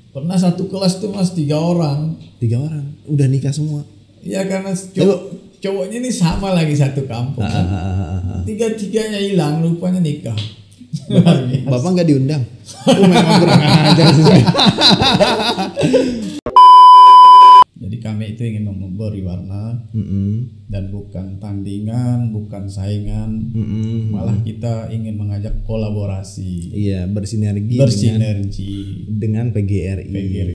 Pernah satu kelas tuh Mas 3 orang. 3 orang udah nikah semua. Ya karena cowoknya ini sama lagi satu kampung. Tiga-tiganya hilang, rupanya nikah. Bapak nggak diundang? Memang kurang ajar sih. Jadi kami itu ingin memberi warna dan bukan tandingan, bukan saingan, malah kita ingin mengajak kolaborasi. Iya, bersinergi dengan PGRI.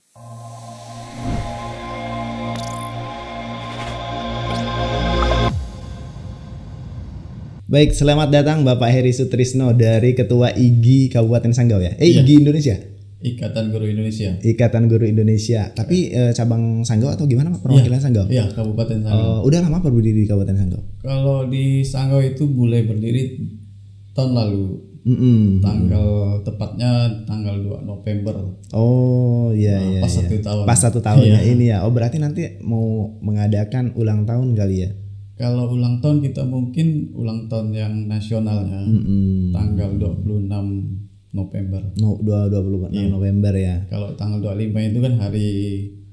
Baik, selamat datang Bapak Heri Sutrisno dari Ketua IGI Kabupaten Sanggau ya. IGI Indonesia. Ikatan Guru Indonesia. Ikatan Guru Indonesia. Tapi cabang Sanggau atau gimana Pak? Perwakilan Sanggau? Iya, Kabupaten Sanggau. Udah lama berdiri di Kabupaten Sanggau? Kalau di Sanggau itu mulai berdiri tahun lalu. Tepatnya tanggal 2 November. Oh iya. Pas 1 tahun. Pas 1 tahunnya ini ya. Oh berarti nanti mau mengadakan ulang tahun kali ya? Kalau ulang tahun kita mungkin ulang tahun yang nasionalnya tanggal 26 November. 26 November ya. Kalau tanggal 25 itu kan Hari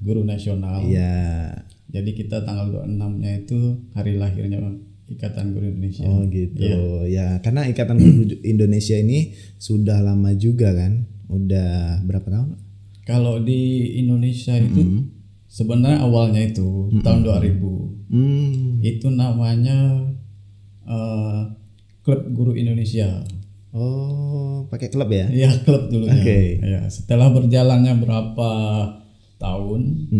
Guru Nasional. Iya. Jadi kita tanggal 26-nya itu hari lahirnya Ikatan Guru Indonesia. Oh gitu. Ya, karena Ikatan Guru Indonesia ini sudah lama juga kan? Udah berapa tahun? Kalau di Indonesia itu sebenarnya awalnya itu tahun 2000. Itu namanya Klub Guru Indonesia. Oh, pakai klub ya? Iya, klub dulunya. Ya, setelah berjalannya berapa tahun,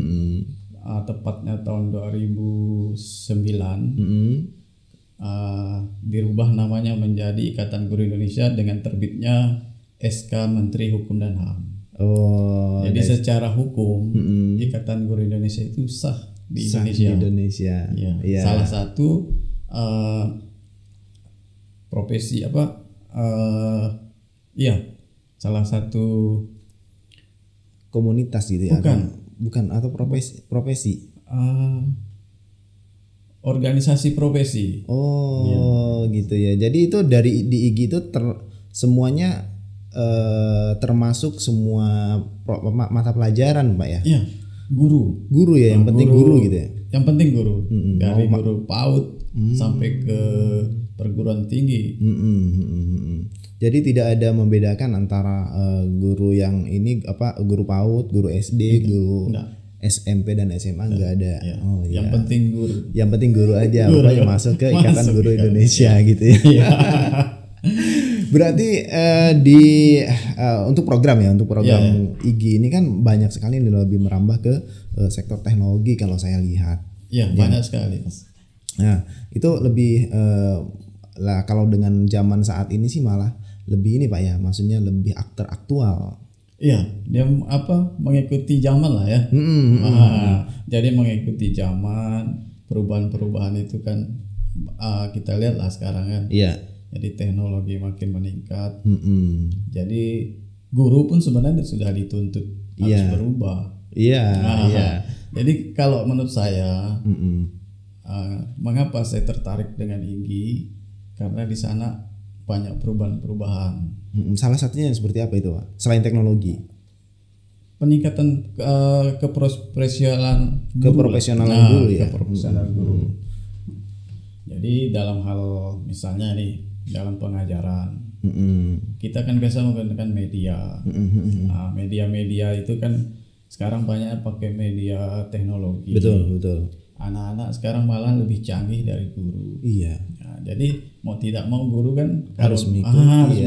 tepatnya tahun 2009, dirubah namanya menjadi Ikatan Guru Indonesia dengan terbitnya SK Menteri Hukum dan HAM. Oh, jadi secara hukum Ikatan Guru Indonesia itu sah di Indonesia. Ya. Salah satu profesi salah satu komunitas gitu ya? Bukan atau profesi? Organisasi profesi. Oh, gitu ya. Jadi itu dari di IGI itu semuanya termasuk semua mata pelajaran Pak ya? Iya, guru ya, yang penting guru gitu ya. Yang penting guru. Dari guru PAUD sampai ke perguruan tinggi. Jadi tidak ada membedakan antara guru yang ini guru PAUD, guru SD, guru SMP dan SMA enggak ada. Ya. Oh iya. Yang penting guru. Yang penting guru aja. Pokoknya masuk ke Ikatan Guru Indonesia gitu ya. Berarti untuk program IGI ini kan banyak sekali yang lebih merambah ke sektor teknologi kalau saya lihat. Iya, banyak sekali, Mas. Nah, itu lebih kalau dengan zaman saat ini sih malah lebih ini Pak ya, maksudnya lebih aktual. Iya, dia mengikuti zaman lah ya. Jadi mengikuti zaman, perubahan-perubahan itu kan kita lihat lah sekarang kan. Iya. Jadi teknologi makin meningkat. Jadi guru pun sebenarnya sudah dituntut harus berubah. Iya. Jadi kalau menurut saya, mengapa saya tertarik dengan IGI? Karena di sana banyak perubahan-perubahan. Salah satunya seperti apa itu Pak? Selain teknologi? Peningkatan keprofesionalan guru ya. Keprofesionalan guru. Jadi dalam hal misalnya nih dalam pengajaran, kita kan biasa menggunakan media. Media-media itu kan sekarang banyak pakai media teknologi. Betul. Anak-anak sekarang malah lebih canggih dari guru. Iya. Nah, jadi mau tidak mau guru kan harus mengikuti.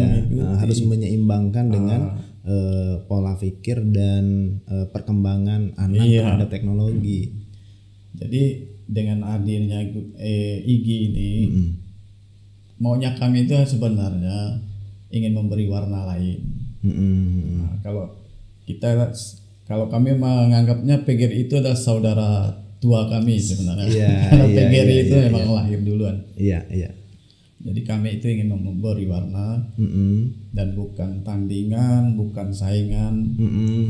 Harus menyeimbangkan dengan pola pikir dan perkembangan anak terhadap teknologi. Jadi dengan hadirnya IGI ini, maunya kami itu sebenarnya ingin memberi warna lain. Nah, kalau kami menganggapnya PGRI itu adalah saudara tua kami sebenarnya. Karena PGRI itu memang lahir duluan. Iya. Jadi kami itu ingin memberi warna dan bukan tandingan, bukan saingan,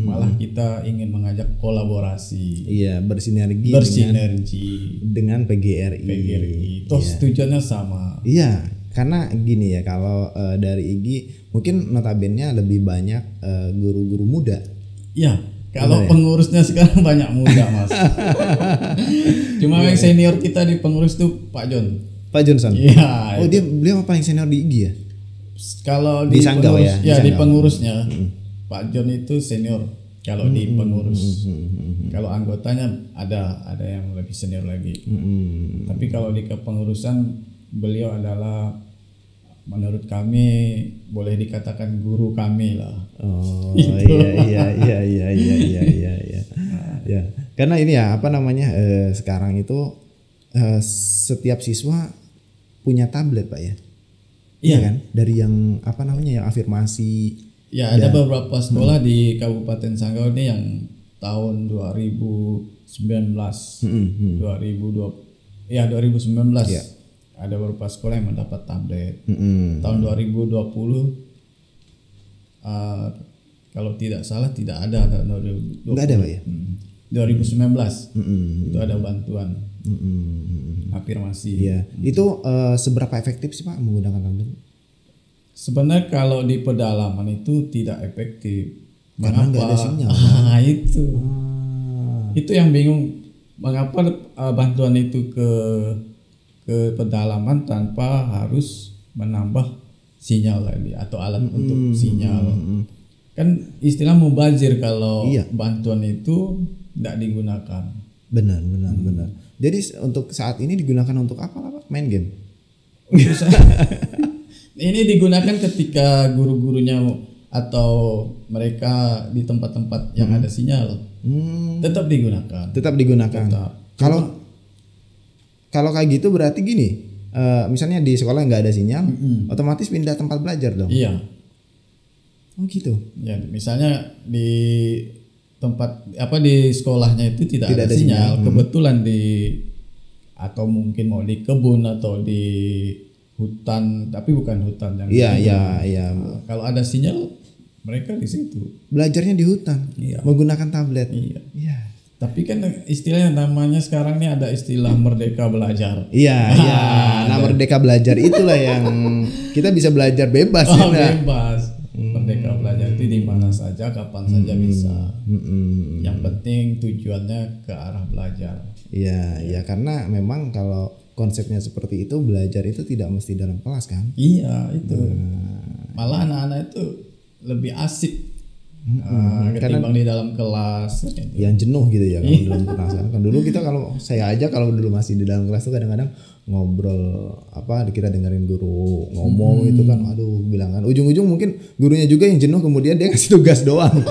malah kita ingin mengajak kolaborasi. Iya, bersinergi dengan PGRI. Terus tujuannya sama. Iya, karena gini ya, kalau dari IGI mungkin notabene lebih banyak guru-guru muda. Ya, kalau pengurusnya sekarang banyak muda Mas. Cuma yang senior kita di pengurus itu Pak John. Pak Johnson. Iya. Oh, beliau apa yang senior di IG ya? Kalau di Sanggau pengurus, ya? Di pengurusnya Pak John itu senior. Kalau di pengurus, kalau anggotanya ada yang lebih senior lagi. Tapi kalau di kepengurusan beliau adalah menurut kami boleh dikatakan guru kami lah. Oh iya. Ya, karena ini ya apa namanya sekarang itu setiap siswa punya tablet Pak ya. Iya kan? Dari yang apa namanya yang afirmasi. Ya, ada beberapa sekolah di Kabupaten Sanggau ini yang tahun 2019, 2019 ya. Ada beberapa sekolah yang mendapat tablet. Tahun 2020 kalau tidak salah tidak ada 2020. Enggak ada Pak ya? 2019 itu ada bantuan afirmasi. Iya. Itu seberapa efektif sih Pak menggunakan tablet? Sebenarnya kalau di pedalaman itu tidak efektif. Karena nggak ada sinyal. Itu yang bingung. Mengapa bantuan itu ke pedalaman tanpa harus menambah sinyal tadi atau alat untuk sinyal. Kan istilah mubazir kalau bantuan itu tidak digunakan. Benar. Jadi untuk saat ini digunakan untuk apa Pak? Main game? Ini digunakan ketika guru-gurunya atau mereka di tempat-tempat yang ada sinyal. Tetap digunakan. Kalau kayak gitu berarti gini, misalnya di sekolah nggak ada sinyal, otomatis pindah tempat belajar dong. Iya. Oh gitu. Ya, misalnya di tempat di sekolahnya itu tidak ada sinyal. Kebetulan atau mungkin mau di kebun atau di hutan, tapi bukan hutan yang Iya. Kalau ada sinyal mereka di situ. Belajarnya di hutan. Iya. Menggunakan tablet. Iya. Tapi kan istilahnya namanya sekarang ini ada istilah merdeka belajar. Iya. Nah, merdeka belajar itulah yang kita bisa belajar bebas. Bebas. Merdeka belajar itu di mana saja, kapan saja bisa. Yang penting tujuannya ke arah belajar. Iya, karena memang kalau konsepnya seperti itu, belajar itu tidak mesti dalam kelas kan? Iya, itu. Malah anak-anak itu lebih asik ketimbang di dalam kelas. Yang jenuh gitu ya kalau dalam kelas kan. Dulu kita kalau dulu masih di dalam kelas tuh kadang-kadang ngobrol kita dengerin guru ngomong itu kan, bilang kan ujung-ujung mungkin gurunya juga yang jenuh, kemudian dia ngasih tugas doang.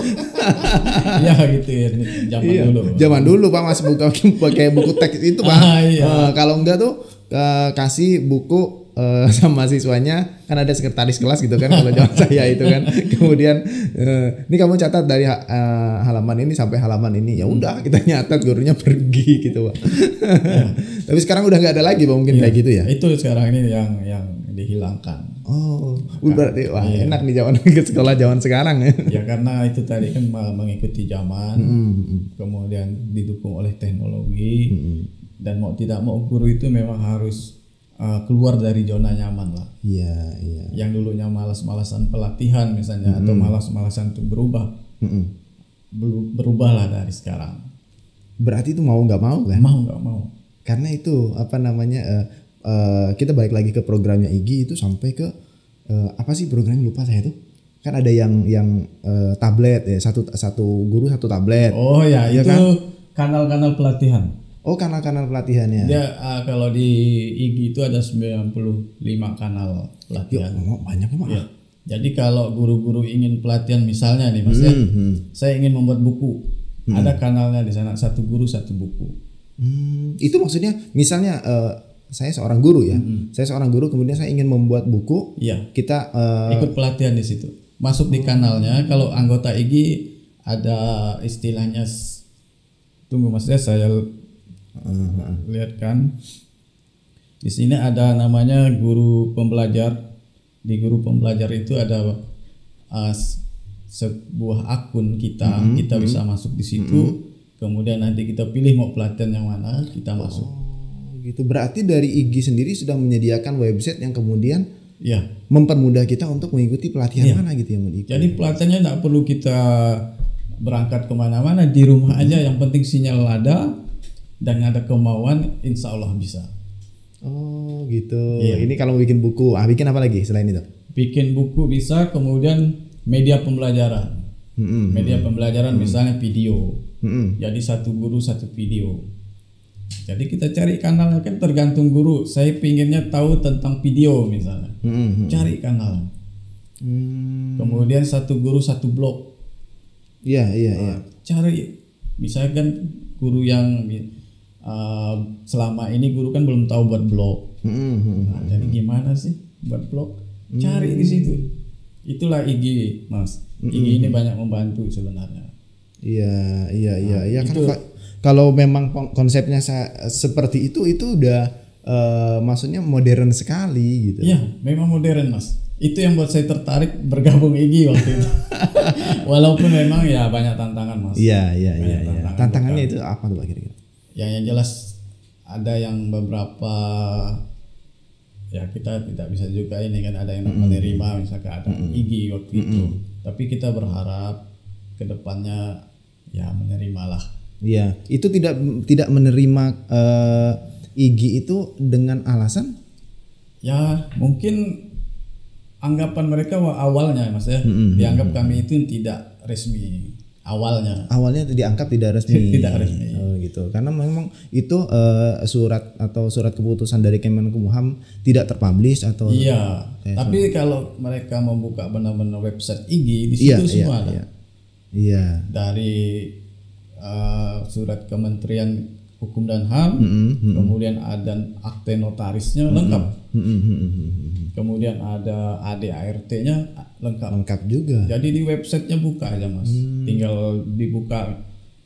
Iya gitu ya, zaman dulu Pak masih pakai buku teks itu Pak. Kalau enggak tuh kasih buku sama siswanya, kan ada sekretaris kelas gitu kan kalau zaman saya itu kan. Kemudian ini kamu catat dari halaman ini sampai halaman ini, ya udah kita nyatat, gurunya pergi gitu Pak. Tapi sekarang udah nggak ada lagi Pak, mungkin kayak gitu ya. Itu sekarang ini yang dihilangkan. Berarti enak nih zaman ke sekolah zaman sekarang ya. Ya karena itu tadi kan mengikuti zaman, kemudian didukung oleh teknologi, dan mau tidak mau guru itu memang harus keluar dari zona nyaman lah. Iya. Yang dulunya malas-malasan pelatihan misalnya, atau malas-malasan untuk berubahlah dari sekarang. Berarti itu mau nggak mau kan? Mau nggak mau. Karena itu kita balik lagi ke programnya IGI itu sampai ke apa sih programnya, lupa saya tuh. Kan ada yang tablet ya, satu guru satu tablet. Oh ya, itu kan? Kanal-kanal pelatihan. Oh, kanal-kanal pelatihannya. Dia kalau di IGI itu ada 95 kanal pelatihan. Banyak Pak. Ya. Jadi kalau guru-guru ingin pelatihan misalnya nih Mas, saya ingin membuat buku. Ada kanalnya di sana, satu guru satu buku. Itu maksudnya misalnya saya seorang guru ya. Saya seorang guru, kemudian saya ingin membuat buku. Iya. Kita ikut pelatihan di situ. Masuk di kanalnya. Kalau anggota IGI ada istilahnya, tunggu maksudnya saya lihat kan. Di sini ada namanya guru pembelajar. Di guru pembelajar itu ada sebuah akun kita bisa masuk di situ. Kemudian nanti kita pilih mau pelatihan yang mana, kita masuk. Gitu. Berarti dari IGI sendiri sudah menyediakan website yang kemudian mempermudah kita untuk mengikuti pelatihan mana gitu yang mau diikuti. Jadi pelatihannya tidak perlu kita berangkat kemana-mana, di rumah aja yang penting sinyal ada dan ada kemauan, insya Allah bisa. Oh gitu. Ini kalau mau bikin buku, bikin apa lagi selain itu? Bikin buku bisa, kemudian media pembelajaran. Media pembelajaran misalnya video. Jadi satu guru satu video. Jadi kita cari kanalnya, kan tergantung guru. Saya pinginnya tahu tentang video misalnya. Cari kanal. Kemudian satu guru satu blog. Iya. Cari, misalkan guru yang selama ini guru kan belum tahu buat blog. Jadi gimana sih buat blog? Cari di situ. Itulah IG, Mas. IG ini banyak membantu sebenarnya. Iya. Kan kalau memang konsepnya seperti itu udah maksudnya modern sekali gitu. Iya, memang modern, Mas. Itu yang buat saya tertarik bergabung IG waktu itu. Walaupun memang ya banyak tantangan, Mas. Iya. Tantangannya itu apa tuh Pak kira-kira? Yang jelas ada yang beberapa ya kita tidak bisa juga ini kan, ada yang menerima misalkan ada IG waktu itu. Tapi kita berharap kedepannya ya menerimalah. Iya, itu tidak menerima IG itu dengan alasan? Ya mungkin anggapan mereka awalnya, Mas ya, dianggap kami itu tidak resmi awalnya. Awalnya dianggap tidak resmi. Tidak resmi. Oh gitu. Karena memang itu surat keputusan dari Kemenkumham tidak terpublish atau. Iya. Tapi kalau mereka membuka benar-benar website IG di situ semua ada. Iya. Dari surat Kementerian Hukum dan HAM, kemudian ada akte notarisnya lengkap. Kemudian ada ADART-nya lengkap juga. Jadi di websitenya buka aja, Mas. Tinggal dibuka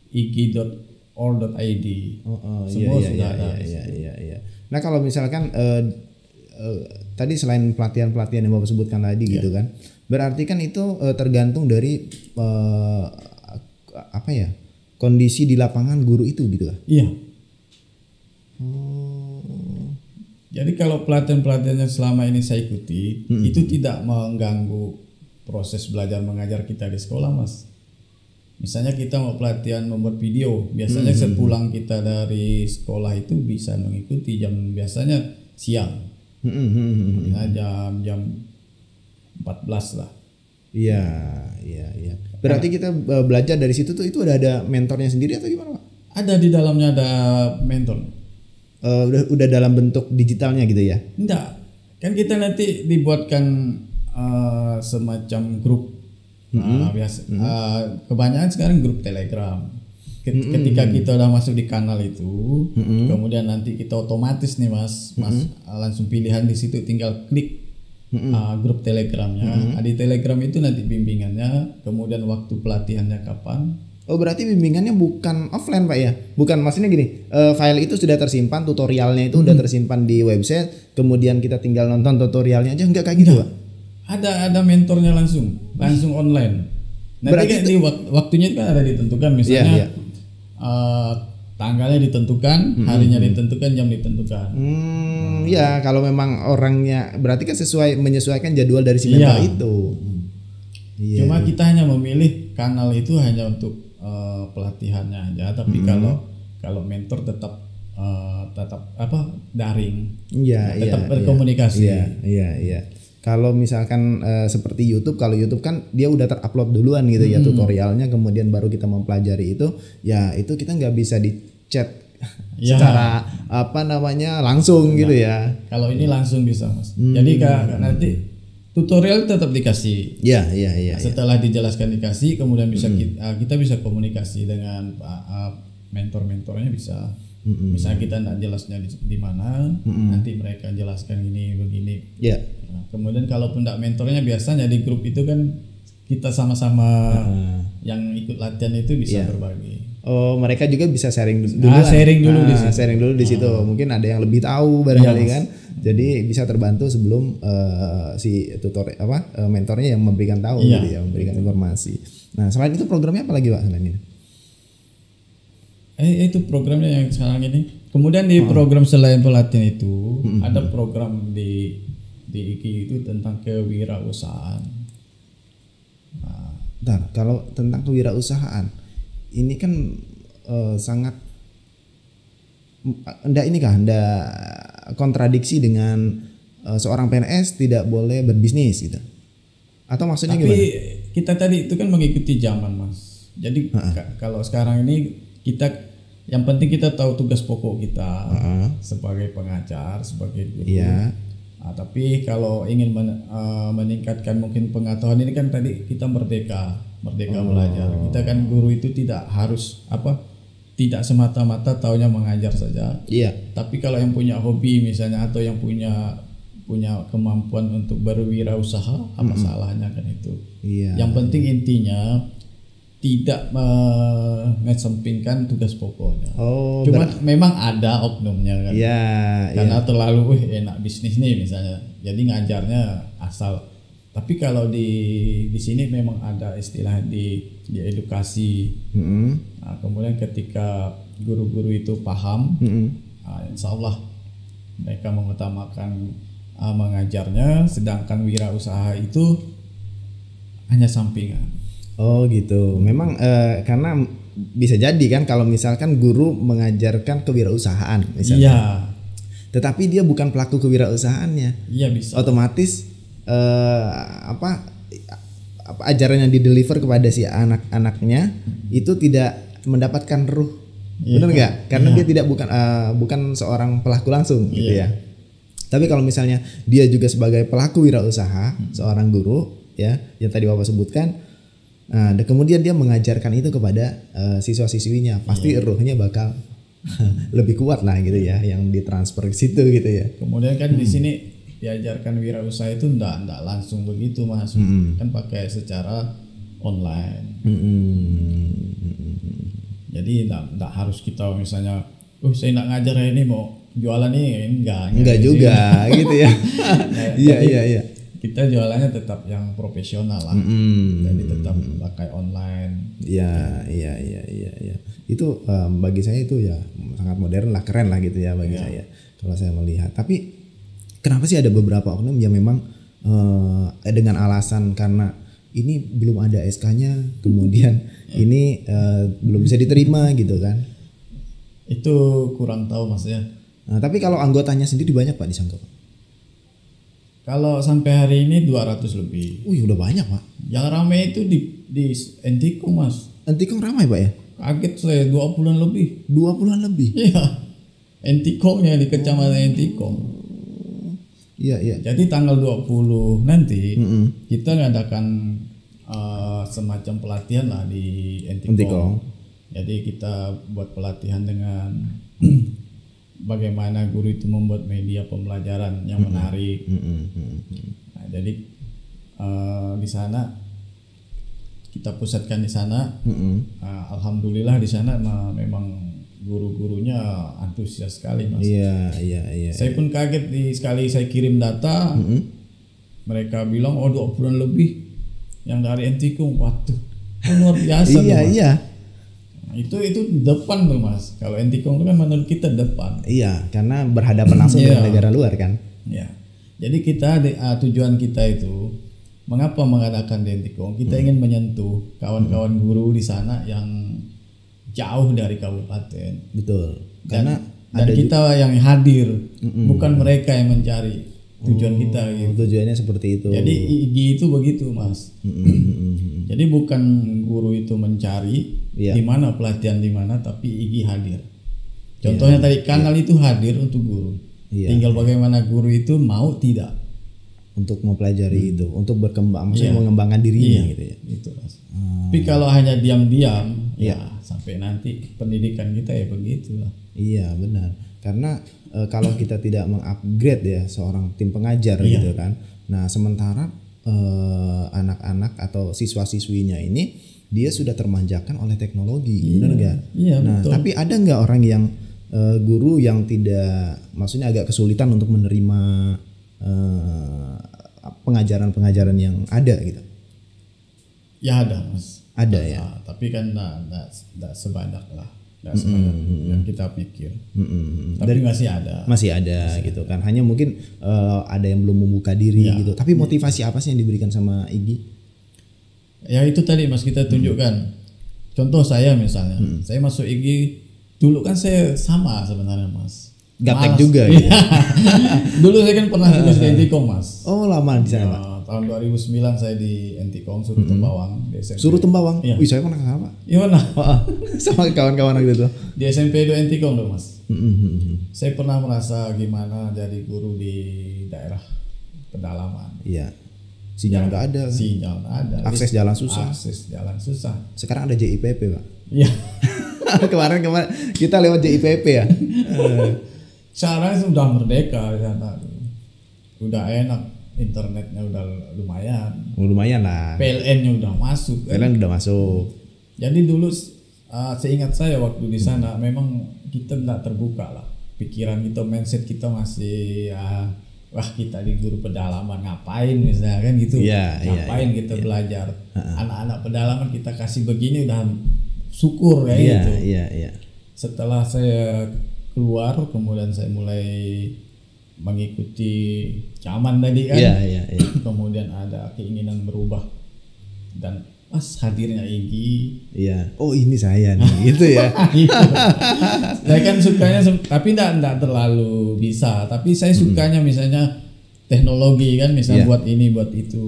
ig.or.id. Semua sudah ada. Iya. Nah kalau misalkan tadi selain pelatihan-pelatihan yang Bapak sebutkan tadi gitu kan, berarti kan itu tergantung dari kondisi di lapangan guru itu gitu kan? Iya. Jadi kalau pelatihan-pelatihan yang selama ini saya ikuti itu tidak mengganggu proses belajar mengajar kita di sekolah, Mas. Misalnya kita mau pelatihan membuat video, biasanya sepulang kita dari sekolah itu bisa mengikuti biasanya siang. Jam 14 lah. Iya. Berarti kita belajar dari situ tuh itu ada mentornya sendiri atau gimana, Pak? Ada di dalamnya, ada mentor. Udah dalam bentuk digitalnya gitu ya? Enggak. Kan kita nanti dibuatkan semacam grup. Kebanyakan sekarang grup Telegram. Ketika kita udah masuk di kanal itu, kemudian nanti kita otomatis nih Mas langsung pilihan di situ, tinggal klik grup Telegramnya. Di Telegram itu nanti bimbingannya, kemudian waktu pelatihannya kapan. Oh berarti bimbingannya bukan offline Pak ya? Bukan, maksudnya gini, file itu sudah tersimpan, tutorialnya itu udah tersimpan di website, kemudian kita tinggal nonton tutorialnya aja, enggak kayak gitu Pak? Ada mentornya langsung online. Nanti berarti kan di waktunya kan ada ditentukan, misalnya tanggalnya ditentukan, harinya ditentukan, jam ditentukan. Ya kalau memang orangnya berarti kan menyesuaikan jadwal dari si mentor itu. Cuma kita hanya memilih kanal itu hanya untuk pelatihannya aja, tapi kalau mentor tetap daring. Tetap berkomunikasi. Iya. Kalau misalkan seperti YouTube, kalau YouTube kan dia udah terupload duluan gitu ya tutorialnya, kemudian baru kita mempelajari itu, ya itu kita nggak bisa di chat secara langsung gitu ya. Kalau ini langsung bisa, Mas. Jadi nanti tutorial tetap dikasih. Iya. Setelah dijelaskan dikasih, kemudian bisa kita bisa komunikasi dengan mentor-mentornya bisa. Misalnya kita tidak jelasnya di mana, nanti mereka jelaskan ini begini. Iya. Nah, kemudian kalaupun tidak mentornya, biasanya di grup itu kan kita sama-sama yang ikut latihan itu bisa berbagi. Oh, mereka juga bisa sharing dulu. Sharing dulu di situ. Mungkin ada yang lebih tahu barangkali kan. Jadi bisa terbantu sebelum si mentornya yang memberikan tahu gitu ya, memberikan informasi. Nah, selain itu programnya apa lagi Pak selain ini? Itu programnya yang sekarang ini. Kemudian di program selain pelatihan itu ada program di IKI itu tentang kewirausahaan. Nah, Bentar, kalau tentang kewirausahaan ini kan sangat ndak kontradiksi dengan seorang PNS tidak boleh berbisnis gitu. Atau maksudnya Tapi gimana? kita tadi itu kan mengikuti zaman, Mas. Jadi kalau sekarang ini kita yang penting kita tahu tugas pokok kita sebagai pengajar, sebagai guru. Iya. Tapi kalau ingin meningkatkan mungkin pengetahuan ini kan tadi kita merdeka belajar. Kita kan guru itu tidak harus tidak semata-mata taunya mengajar saja. Iya. Tapi kalau yang punya hobi misalnya atau yang punya kemampuan untuk berwirausaha, apa salahnya kan itu. Iya. Yang penting intinya tidak mengesampingkan tugas pokoknya. Cuma memang ada oknumnya kan. Iya. Karena terlalu enak bisnis nih misalnya. Jadi ngajarnya asal. Tapi kalau di sini memang ada istilah di edukasi. Nah, kemudian ketika guru-guru itu paham, insya Allah mereka mengutamakan mengajarnya, sedangkan wirausaha itu hanya sampingan. Oh gitu. Memang karena bisa jadi kan kalau misalkan guru mengajarkan kewirausahaan misalnya. Iya. Tetapi dia bukan pelaku kewirausahaannya. Iya bisa. Otomatis ajaran yang dideliver kepada si anak-anaknya itu tidak mendapatkan ruh. Benar nggak? Karena dia tidak bukan seorang pelaku langsung gitu ya. Tapi kalau misalnya dia juga sebagai pelaku wirausaha, seorang guru ya yang tadi Bapak sebutkan, dan kemudian dia mengajarkan itu kepada siswa-siswinya, pasti ruhnya bakal lebih kuat lah gitu ya, yang ditransfer ke situ gitu ya. Kemudian kan di sini diajarkan wirausaha itu enggak langsung begitu, Mas. Kan pakai secara online. Jadi enggak harus kita misalnya, saya enggak ngajar ini mau jualan ini enggak juga gitu ya. Iya. Kita jualannya tetap yang profesional lah. Jadi tetap pakai online. Iya. Itu bagi saya itu ya sangat modern lah, keren lah gitu ya bagi saya kalau saya melihat. Tapi kenapa sih ada beberapa oknum yang memang dengan alasan karena ini belum ada SK-nya, kemudian ini belum bisa diterima gitu kan? Itu kurang tahu Mas ya. Nah, tapi kalau anggotanya sendiri banyak Pak di Sangko? Kalau sampai hari ini 200 lebih. Wih, udah banyak Pak. Yang ramai itu di Entikong Mas. Entikong ramai Pak ya? Kaget saya 20-an lebih. 20-an lebih? Iya. Entikongnya di kecamatan Entikong. Iya. Jadi tanggal 20 nanti kita ngadakan semacam pelatihan lah di Entikong. Jadi kita buat pelatihan dengan bagaimana guru itu membuat media pembelajaran yang menarik. Nah, jadi di sana kita pusatkan di sana. Alhamdulillah di sana memang guru-gurunya antusias sekali Mas. Iya. Saya pun kaget sekali saya kirim data, mereka bilang 20-an lebih yang dari Entikong. Waduh, luar biasa. Iya. Nah, itu depan tuh Mas. Kalau Entikong itu kan menurut kita depan. Iya, karena berhadapan langsung dengan negara luar kan. Iya. Jadi kita tujuan kita itu mengapa mengadakan di Entikong? Kita ingin menyentuh kawan-kawan guru di sana yang jauh dari kabupaten. Betul. Dan kita yang hadir, bukan mereka yang mencari. Tujuan kita gitu. Tujuannya seperti itu. Jadi IGI itu begitu Mas. Jadi bukan guru itu mencari di mana pelatihan di mana, tapi IGI hadir. Contohnya tadi kanal itu hadir untuk guru. Tinggal bagaimana guru itu mau tidak untuk mempelajari itu, untuk berkembang, maksudnya mengembangkan dirinya gitu ya. Itu Mas. Tapi kalau hanya diam-diam, sampai nanti pendidikan kita ya begitulah. Iya benar. Karena kalau kita tidak mengupgrade ya seorang tim pengajar gitu kan. Nah sementara anak-anak atau siswa-siswinya ini dia sudah termanjakan oleh teknologi, benar nggak? Iya, nah betul. Tapi ada nggak orang yang guru yang tidak, maksudnya agak kesulitan untuk menerima pengajaran-pengajaran yang ada gitu? Ya ada Mas. Ada ya. Tapi kan nggak sebanyak lah. Yang kita pikir. Tapi masih ada. Masih ada gitu kan. Hanya mungkin ada yang belum membuka diri gitu. Tapi motivasi apa sih yang diberikan sama IGI? Ya itu tadi Mas kita tunjukkan. Contoh saya misalnya, saya masuk IG dulu kan saya sama sebenarnya Mas. Gaptek juga ya. Dulu saya kan pernah tulis di Entikong Mas. Oh lama di sana Pak. Tahun 2009 saya di Entikong Suruh Tembawang di SMP. Suruh Tembawang? Iya. Wih saya pernah sama Pak. Iya mana? Sama kawan-kawan waktu itu. Di SMP itu Entikong loh Mas. Saya pernah merasa gimana jadi guru di daerah pedalaman. Iya. Sinyal nggak ada. Sinyal nggak ada. Akses jalan susah. Akses jalan susah. Sekarang ada JIPP Pak. Iya. kemarin kita lewat JIPP ya. Sekarang sudah merdeka di sana. Udah enak, internetnya udah lumayan. Lumayan lah. PLN-nya udah masuk. PLN udah masuk. Jadi dulu seingat saya waktu di sana memang kita nggak terbuka lah. Pikiran kita, mindset kita masih wah kita di guru pedalaman ngapain misalnya kan gitu. Ngapain kita belajar. Anak-anak pedalaman kita kasih begini udah syukur ya gitu. Iya. Setelah saya keluar kemudian saya mulai mengikuti Caman tadi kan. Iya. Kemudian ada keinginan berubah dan pas hadirnya Igi. Iya. Oh ini saya nih gitu ya. Saya kan sukanya tapi enggak terlalu bisa, tapi saya sukanya misalnya teknologi kan, misalnya buat ini buat itu.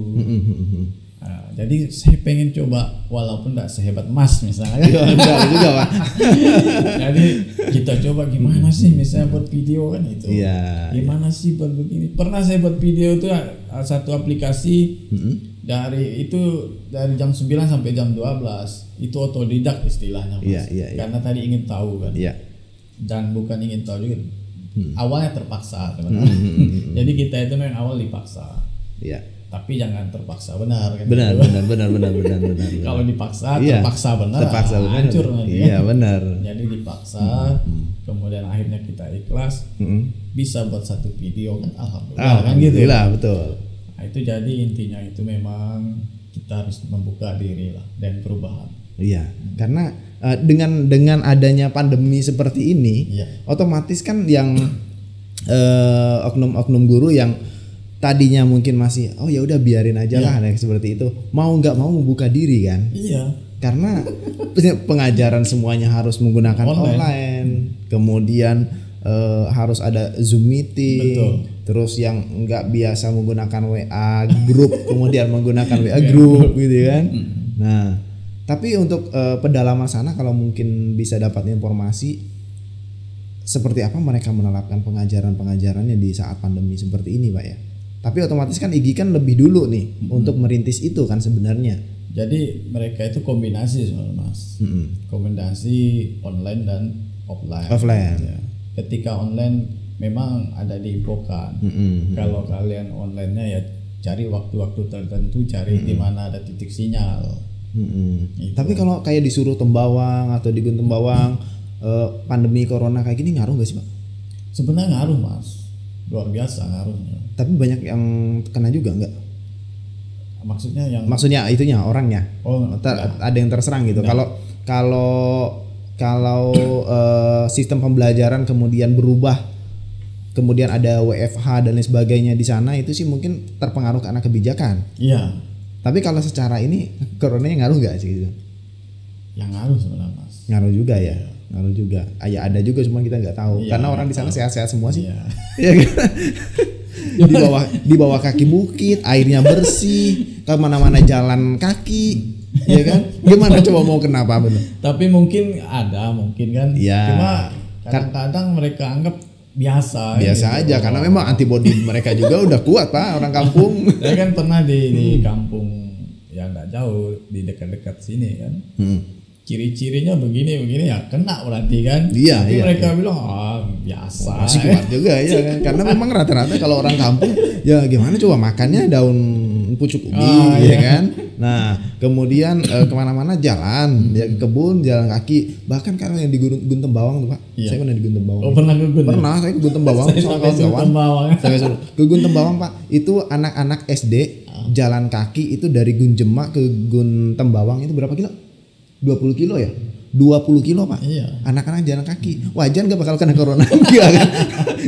Nah, jadi saya pengen coba walaupun enggak sehebat Mas misalnya. Enggak juga Pak. Jadi kita coba gimana sih misalnya buat video kan itu. Iya. Gimana sih buat begini? Pernah saya buat video itu satu aplikasi dari jam 9 sampai jam 12 itu otodidak istilahnya Mas. Iya. Karena tadi ingin tahu kan. Iya. Dan bukan ingin tahu juga. Awalnya terpaksa sebenarnya. Jadi kita itu memang awal dipaksa. Iya. Tapi jangan terpaksa benar kan. Benar. Kalau dipaksa terpaksa benar. Terpaksa benar. Hancur nanti. Iya, benar. Jadi dipaksa kemudian akhirnya kita ikhlas. Bisa buat satu video kan alhamdulillah kan gitu. Alhamdulillah betul. Nah, itu jadi intinya itu memang kita harus membuka diri lah dan perubahan. Iya, karena dengan adanya pandemi seperti ini, otomatis kan yang oknum-oknum guru yang tadinya mungkin masih ya udah biarin aja lah seperti itu, mau nggak mau membuka diri kan? Iya. Karena pengajaran semuanya harus menggunakan online. Kemudian harus ada Zoom meeting. Betul. Terus yang nggak biasa menggunakan WA group kemudian menggunakan WA group gitu kan. Nah, tapi untuk pedalaman sana kalau mungkin bisa dapat informasi seperti apa mereka menerapkan pengajarannya di saat pandemi seperti ini Pak ya. Tapi otomatis kan Igi kan lebih dulu nih untuk merintis itu kan sebenarnya. Jadi mereka itu kombinasi sebenarnya Mas. Kombinasi online dan offline. Ya. Ketika online memang ada diinfokan. Kalau kalian online-nya ya cari waktu-waktu tertentu, cari di mana ada titik sinyal. Gitu. Tapi kalau kayak disuruh Tembawang atau di Gunung Tembawang pandemi corona kayak gini ngaruh nggak sih Pak? Sebenarnya ngaruh Mas, luar biasa ngaruhnya. Tapi banyak yang kena juga nggak? Maksudnya itunya orangnya? Ada yang terserang gitu. Kalau sistem pembelajaran kemudian berubah, kemudian ada WFH dan lain sebagainya di sana, itu sih mungkin terpengaruh karena kebijakan. Iya. Tapi kalau secara ini coronanya ngaruh nggak sih gitu? Yang ngaruh sebenarnya Mas. Ngaruh juga ya. Ngaruh juga. Ya ada juga cuma kita nggak tahu. Karena orang di sana sehat-sehat semua sih. Iya. di bawah kaki bukit, airnya bersih, kemana-mana jalan kaki. Ya kan? Gimana coba mau kenapa benar? Tapi mungkin kan. Ya. Cuma kadang-kadang mereka anggap biasa gitu. Aja karena memang antibodi mereka juga udah kuat Pak, orang kampung. Saya kan pernah di kampung yang enggak jauh di dekat-dekat sini kan. Ciri-cirinya begini ya kena berarti kan. Tapi mereka bilang biasa. Masih kuat juga ya kan. Karena memang rata-rata kalau orang kampung ya gimana coba makannya daun pucuk ubi ya kan. Nah, kemudian kemana-mana jalan, ya ke kebun, jalan kaki. Bahkan kalau yang di Gunung Tembawang tuh Pak, saya pernah di Gunung Tembawang. Oh pernah ke Gunung? Pernah, saya ke Gunung Tembawang sama kawan-kawan. Saya ke Gunung Tembawang Pak, itu anak-anak SD jalan kaki itu dari Gunjema ke Gunung Tembawang itu berapa kilo? 20 kilo ya? 20 kilo Pak. Iya. Anak-anak jalan kaki. Wajar nggak bakal kena corona enggak kan?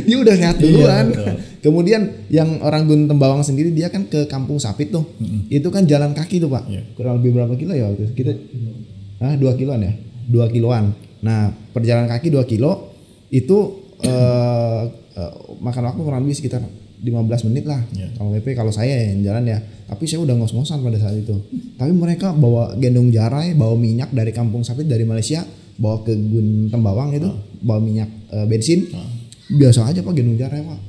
Dia udah sehat duluan. Iya, kemudian yang orang Gunung Tembawang sendiri dia kan ke Kampung Sapit tuh. Itu kan jalan kaki tuh Pak. Iya. Kurang lebih berapa kilo ya waktu itu? Kita 2 kiloan ya? 2 kiloan. Nah, perjalanan kaki 2 kilo itu makan waktu kurang lebih sekitar 15 menit lah. Kalau PP, kalau saya yang jalan ya. Tapi saya udah ngos-ngosan pada saat itu. Tapi mereka bawa gendong jarai, bawa minyak dari Kampung Sapit dari Malaysia, bawa ke Gunung Tembawang itu, bawa minyak bensin. Biasa aja Pak gendong jarai Pak.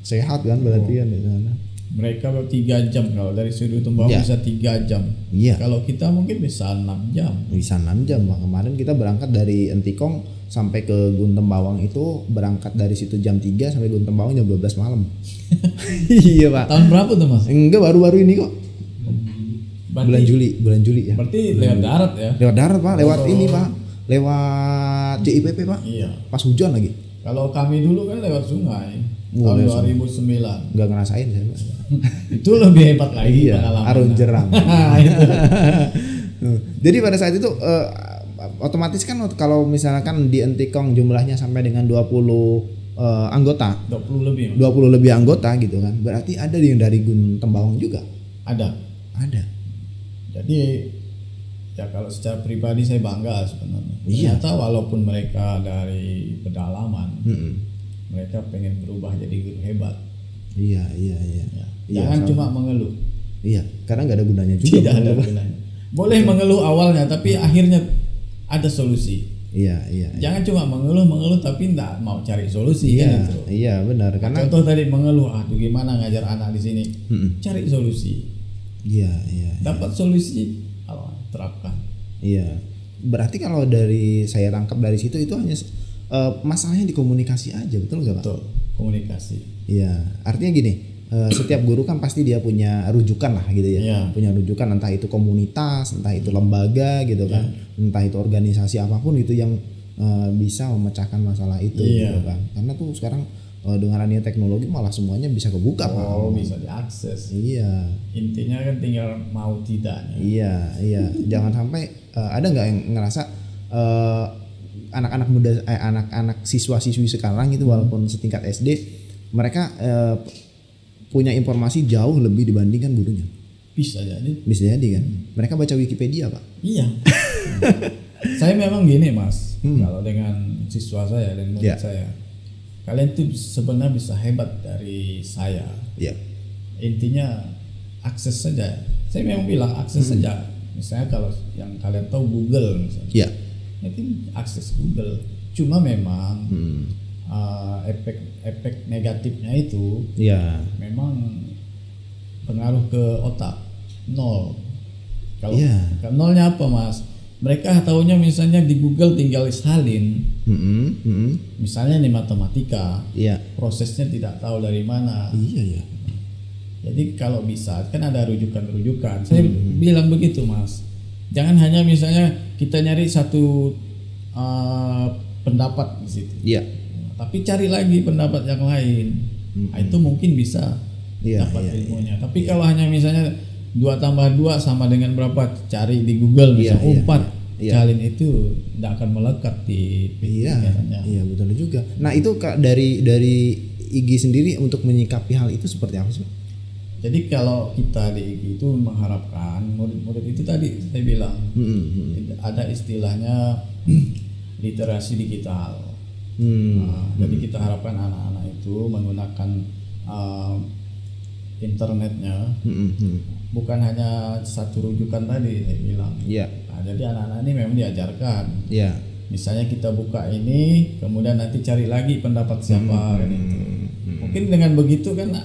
Sehat kan berarti kan di sana. Mereka 3 jam kalau dari Sudut Tembawang bisa 3 jam. Iya. Kalau kita mungkin bisa 6 jam. Bisa 6 jam Pak. Kemarin kita berangkat dari Entikong sampai ke Gunung Tembawang itu berangkat dari situ jam 3 sampai Gunung Tembawang jam 12 malam. Iya Pak. Tahun berapa tuh Mas? Enggak, baru-baru ini kok. Berarti, bulan Juli ya. Berarti lewat darat ya? Lewat darat Pak, lewat ini Pak. Lewat JIPP Pak. Iya. Pas hujan lagi. Kalau kami dulu kan lewat sungai. Tahun 2009. Enggak ngerasain saya Pak. Itu lebih hebat lagi pengalaman. Arun jeram. Itu. Jadi pada saat itu otomatis kan kalau misalkan di Entikong jumlahnya sampai dengan 20 anggota, 20 lebih. 20 lebih anggota gitu kan. Berarti ada yang dari Gunung Tembawang juga. Ada. Jadi ya kalau secara pribadi saya bangga sebenarnya. Ternyata walaupun mereka dari pedalaman, mereka pengen berubah jadi guru hebat. Iya. Jangan cuma mengeluh. Iya, karena nggak ada gunanya juga. Tidak ada gunanya. Boleh mengeluh awalnya, tapi akhirnya ada solusi. Iya. Jangan cuma mengeluh tapi enggak mau cari solusi kan itu. Iya benar. Karena contoh tadi mengeluh, tuh gimana ngajar anak di sini? Cari solusi. Iya. Dapat solusi, terapkan. Iya. Berarti kalau dari saya tangkap dari situ itu hanya masalahnya di komunikasi aja, betul nggak Pak? Betul, komunikasi. Iya. Artinya gini. Setiap guru kan pasti dia punya rujukan lah gitu ya. Punya rujukan, entah itu komunitas, entah itu lembaga gitu kan, entah itu organisasi apapun itu yang bisa memecahkan masalah itu gitu kan. Karena tuh sekarang dengan adanya teknologi malah semuanya bisa kebuka Pak. Bisa diakses. Iya. Intinya kan tinggal mau tidaknya. Iya. Jangan sampai ada nggak yang ngerasa anak-anak muda, anak-anak siswa-siswi sekarang itu walaupun setingkat SD mereka punya informasi jauh lebih dibandingkan gurunya. Bisa jadi kan. Mereka baca Wikipedia Pak. Iya. Saya memang gini Mas, kalau dengan siswa saya dan murid saya, kalian tuh sebenarnya bisa hebat dari saya. Iya. Intinya akses saja. Saya memang bilang akses saja. Misalnya kalau yang kalian tahu Google misalnya. Iya. Itu akses Google. Cuma memang efek negatifnya itu memang pengaruh ke otak 0. Kalau nolnya apa Mas? Mereka taunya misalnya di Google tinggal salin, misalnya nih matematika, prosesnya tidak tahu dari mana. Iya. Jadi kalau bisa kan ada rujukan. Saya bilang begitu Mas. Jangan hanya misalnya kita nyari satu pendapat di situ. Iya. Tapi cari lagi pendapat yang lain. Itu mungkin bisa dapat ilmunya. Tapi kalau hanya misalnya 2+2 sama dengan berapa, cari di Google misalnya 4, salin itu tidak akan melekat di pikirannya. Iya betul juga. Nah itu Kak dari IGI sendiri untuk menyikapi hal itu seperti apa sih? Jadi kalau kita di IGI itu mengharapkan murid-murid itu tadi saya bilang ada istilahnya literasi digital. Jadi kita harapkan anak-anak itu menggunakan internetnya, bukan hanya satu rujukan tadi saya bilang. Nah, jadi anak-anak ini memang diajarkan. Misalnya kita buka ini, kemudian nanti cari lagi pendapat siapa kan itu. Mungkin dengan begitu kan,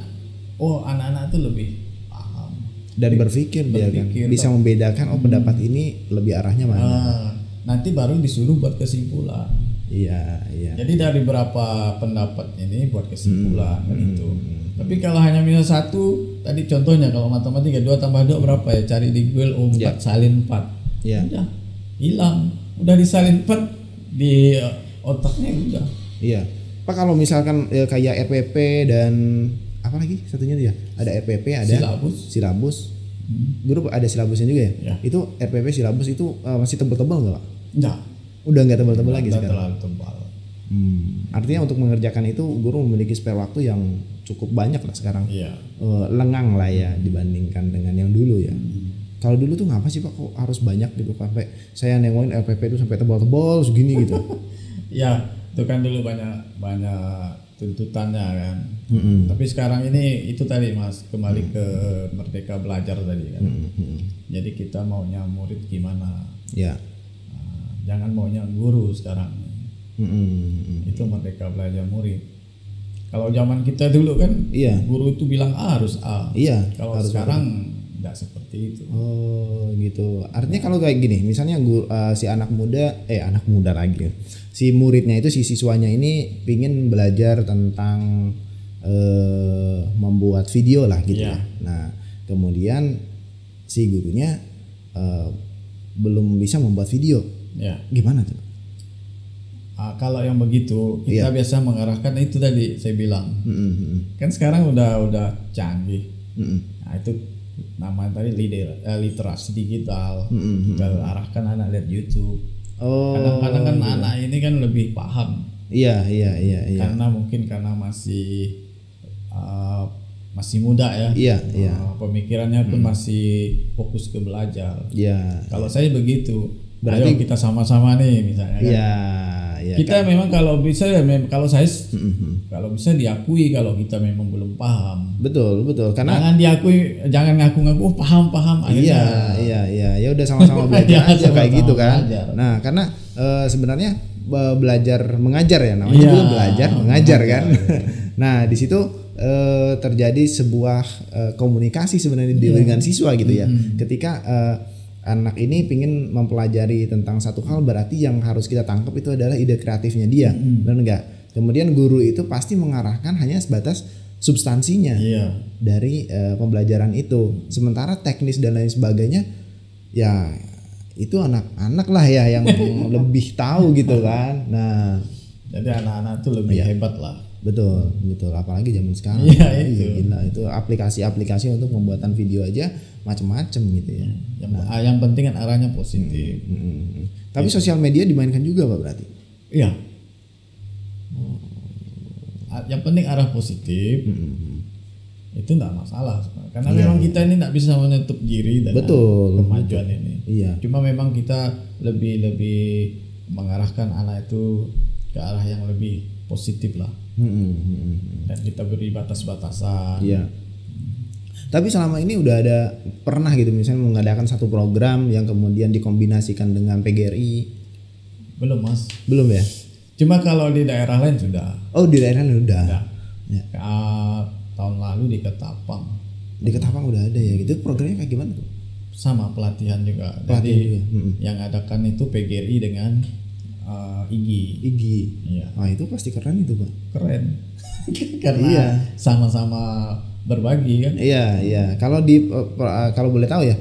anak-anak itu lebih paham dan berpikir dia kan bisa membedakan pendapat ini lebih arahnya mana. Nanti baru disuruh buat kesimpulan. Iya. Jadi dari berapa pendapat ini buat kesimpulan kan itu. Tapi kalau hanya misal satu, tadi contohnya kalau matematika 2+2 berapa ya? Cari di Google 4 salin 4. Udah hilang. Udah disalin 4 di otaknya udah. Iya. Pak kalau misalkan kayak RPP dan apa lagi satunya dia? Ada RPP, ada silabus. Guru ada silabusnya juga ya? Itu RPP silabus itu masih tebel-tebel nggak Pak? Enggak. Udah nggak tebal-tebal lagi Enggak sekarang. terlalu tebal. Artinya untuk mengerjakan itu guru memiliki spare waktu yang cukup banyak lah sekarang. Iya. Lengang lah ya dibandingkan dengan yang dulu ya. Kalau dulu tuh ngapa sih Pak kok harus banyak gitu sampai saya nengokin LPP itu sampai tebal-tebal segini gitu. Ya, itu kan dulu banyak tuntutannya kan. Tapi sekarang ini itu tadi Mas, kembali ke merdeka belajar tadi kan. Jadi kita maunya murid gimana? Ya. Jangan maunya guru sekarang. Itu merdeka belajar murid. Kalau zaman kita dulu kan, iya, guru itu bilang A harus A. Iya. Kalau sekarang nggak seperti itu. Oh gitu. Artinya kalau kayak gini, misalnya si anak muda lagi, si muridnya itu si siswanya ini pingin belajar tentang membuat video lah gitu. Iya. Ya. Nah kemudian si gurunya belum bisa membuat video. Ya. Gimana tuh? Kalau yang begitu kita biasa mengarahkan itu tadi saya bilang. Kan sekarang udah canggih. Nah itu namanya tadi literasi digital. Kita arahkan anak lihat YouTube. Kadang-kadang kan anak ini kan lebih paham. Iya. Karena mungkin masih muda ya. Iya. Pemikirannya pun masih fokus ke belajar. Iya. Kalau saya begitu. Berarti ayo kita sama-sama nih misalnya kan. Iya, Kita memang kalau bisa kalau saya kalau bisa diakui kalau kita memang belum paham. Betul karena jangan ngaku-ngaku paham akhirnya. Iya ya udah sama-sama belajar aja kayak gitu kan. Belajar. Nah karena sebenarnya belajar mengajar ya namanya juga belajar mengajar kan. Nah di situ terjadi sebuah komunikasi sebenarnya dengan siswa gitu ya. Ketika anak ini pingin mempelajari tentang satu hal, berarti yang harus kita tangkap itu adalah ide kreatifnya dia, benar enggak? Kemudian guru itu pasti mengarahkan hanya sebatas substansinya dari pembelajaran itu. Sementara teknis dan lain sebagainya, ya itu anak-anak lah ya yang lebih tahu gitu kan. Nah, jadi anak-anak tuh lebih hebat lah. Betul. Apalagi zaman sekarang. Iya, itu. Gila, itu aplikasi-aplikasi untuk pembuatan video aja macam-macam gitu ya. Yang penting kan arahnya positif. Tapi sosial media dimainkan juga Pak berarti? Iya. Yang penting arah positif. Itu enggak masalah. Karena memang kita ini enggak bisa menutup diri dengan kemajuan ini. Iya. Cuma memang kita lebih mengarahkan anak itu ke arah yang lebih positif lah. Dan kita beri batas-batasan. Iya. Tapi selama ini udah ada pernah gitu misalnya mengadakan satu program yang kemudian dikombinasikan dengan PGRI? Belum Mas. Belum ya? Cuma kalau di daerah lain sudah. Oh di daerah lain udah. Ya. Tahun lalu di Ketapang. Di Ketapang udah ada ya gitu. Programnya kayak gimana tuh? Sama pelatihan juga. Jadi yang adakan itu PGRI dengan IGI. Iya. Nah itu pasti keren itu Pak. Keren. Karena sama-sama berbagi kan. Iya. Kalau boleh tahu ya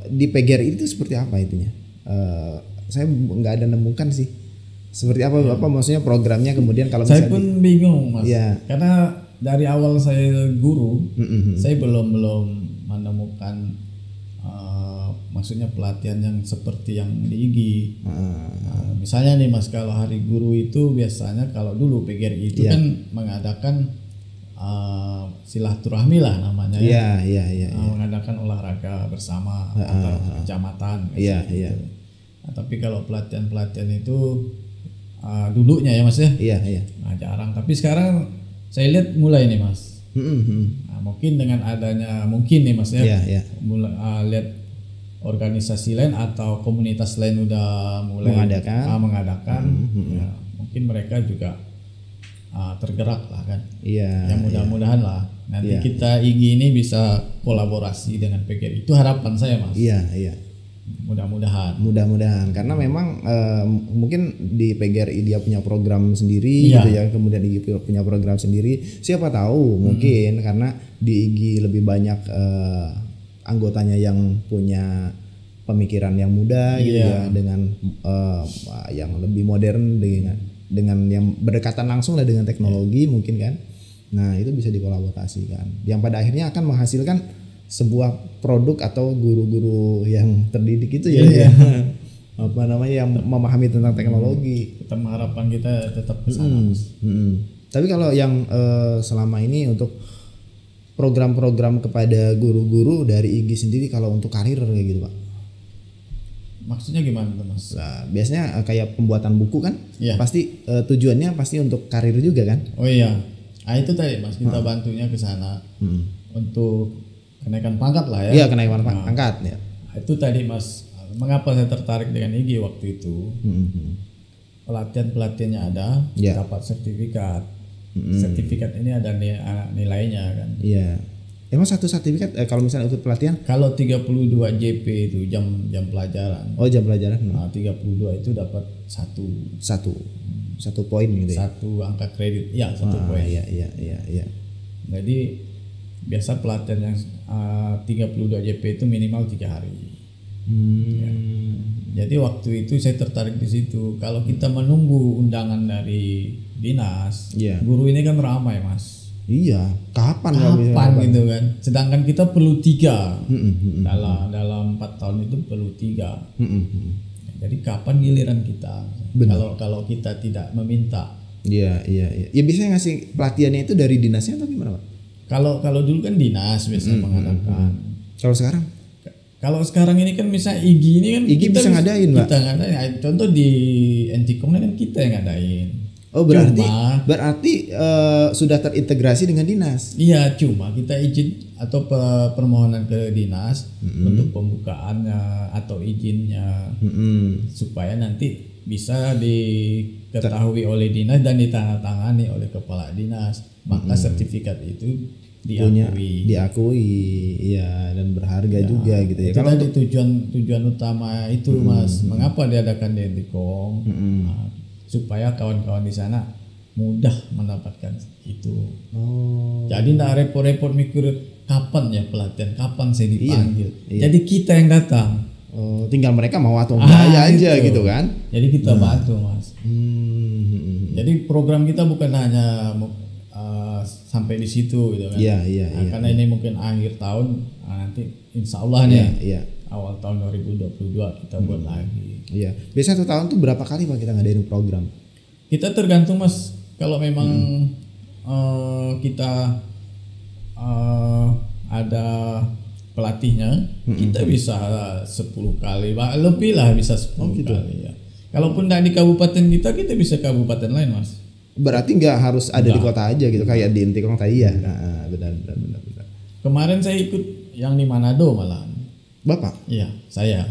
di PGRI itu seperti apa itunya? Saya nggak ada nemukan sih. Seperti apa maksudnya programnya kemudian kalau saya pun bingung Mas. Iya. Karena dari awal saya guru, saya belum menemukan maksudnya pelatihan yang seperti yang di IGI. Misalnya nih Mas, kalau hari guru itu biasanya kalau dulu PGRI itu kan mengadakan silaturahmi lah namanya ya. Iya. Mengadakan olahraga bersama antar kecamatan. Iya. Nah, tapi kalau pelatihan itu dulunya ya Mas ya. Iya. Nah, jarang. Tapi sekarang saya lihat mulai nih Mas. Nah, mungkin dengan adanya nih Mas ya. Iya. Lihat organisasi lain atau komunitas lain udah mulai mengadakan ya, mungkin mereka juga tergerak lah kan. Iya. Ya mudah-mudahan lah nanti kita IGI ini bisa kolaborasi dengan PGRI. Itu harapan saya Mas. Iya. Mudah-mudahan karena memang mungkin di PGRI dia punya program sendiri gitu ya, kemudian IGI punya program sendiri. Siapa tahu mungkin karena di IGI lebih banyak anggotanya yang punya pemikiran yang muda gitu ya, dengan yang lebih modern dengan yang berdekatan langsung lah dengan teknologi mungkin kan. Nah itu bisa dikolaborasikan yang pada akhirnya akan menghasilkan sebuah produk atau guru-guru yang terdidik itu ya. apa namanya yang memahami tentang teknologi. Kita harapan kita tetap ke sana. Tapi kalau yang selama ini untuk program-program kepada guru-guru dari IGI sendiri kalau untuk karir kayak gitu Pak. Maksudnya gimana tuh Mas? Nah, biasanya kayak pembuatan buku kan, pasti tujuannya pasti untuk karir juga kan? Oh iya, itu tadi Mas kita bantunya ke sana untuk kenaikan pangkat lah ya. Iya kenaikan pangkat ya. Itu tadi Mas. Mengapa saya tertarik dengan IGI waktu itu? Pelatihannya ada, dapat sertifikat. Sertifikat ini ada nilainya kan. Iya. Emang satu sertifikat kalau misalnya ikut pelatihan? Kalau 32 JP itu jam pelajaran. Oh jam pelajaran. Nah, 32 itu dapat satu poin gitu ya. Satu angka kredit. Ya, satu poin. Iya. Jadi biasa pelatihan yang 32 JP itu minimal 3 hari. Ya. Jadi waktu itu saya tertarik di situ. Kalau kita menunggu undangan dari dinas, guru ini kan ramai Mas. Iya. Kapan gitu kan? Sedangkan kita perlu 3 dalam 4 tahun itu perlu 3. Jadi kapan giliran kita? Kalau kita tidak meminta. Iya. Ya biasanya ngasih pelatihannya itu dari dinasnya atau gimana Pak? Kalau dulu kan dinas biasanya mengadakan. Kalau sekarang ini kan misalnya IGI ini kan IGI bisa ngadain Pak. Kita ngadain. Contoh di Entikong kan kita yang ngadain. Oh berarti sudah terintegrasi dengan dinas. Iya, cuma kita izin atau permohonan ke dinas untuk pembukaannya atau izinnya supaya nanti bisa diketahui oleh dinas dan ditandatangani oleh kepala dinas. Maka sertifikat itu diakui, iya dan berharga juga gitu ya. Kalau tadi tujuan utama itu Mas, mengapa diadakan di Entikong? Supaya kawan-kawan di sana mudah mendapatkan itu. Jadi nggak repot-repot mikir kapan ya pelatihan, kapan saya dipanggil. Jadi kita yang datang. Tinggal mereka mau atau enggak aja gitu kan. Jadi kita bantu Mas. Jadi program kita bukan hanya sampai di situ gitu kan. Karena ini mungkin akhir tahun, nanti insya Allah nih awal tahun 2022 kita buat lagi. Iya. Biasanya 1 tahun tuh berapa kali Pak kita ngadain program? Kita tergantung Mas. Kalau memang kita ada pelatihnya, kita bisa 10 kali, lebih lah bisa 10 kali ya. Kalaupun tidak di kabupaten kita bisa kabupaten lain Mas. Berarti nggak harus ada di kota aja gitu kayak di Entikong tadi ya. Benar. Kemarin saya ikut yang di Manado malah. Bapak? Iya, saya.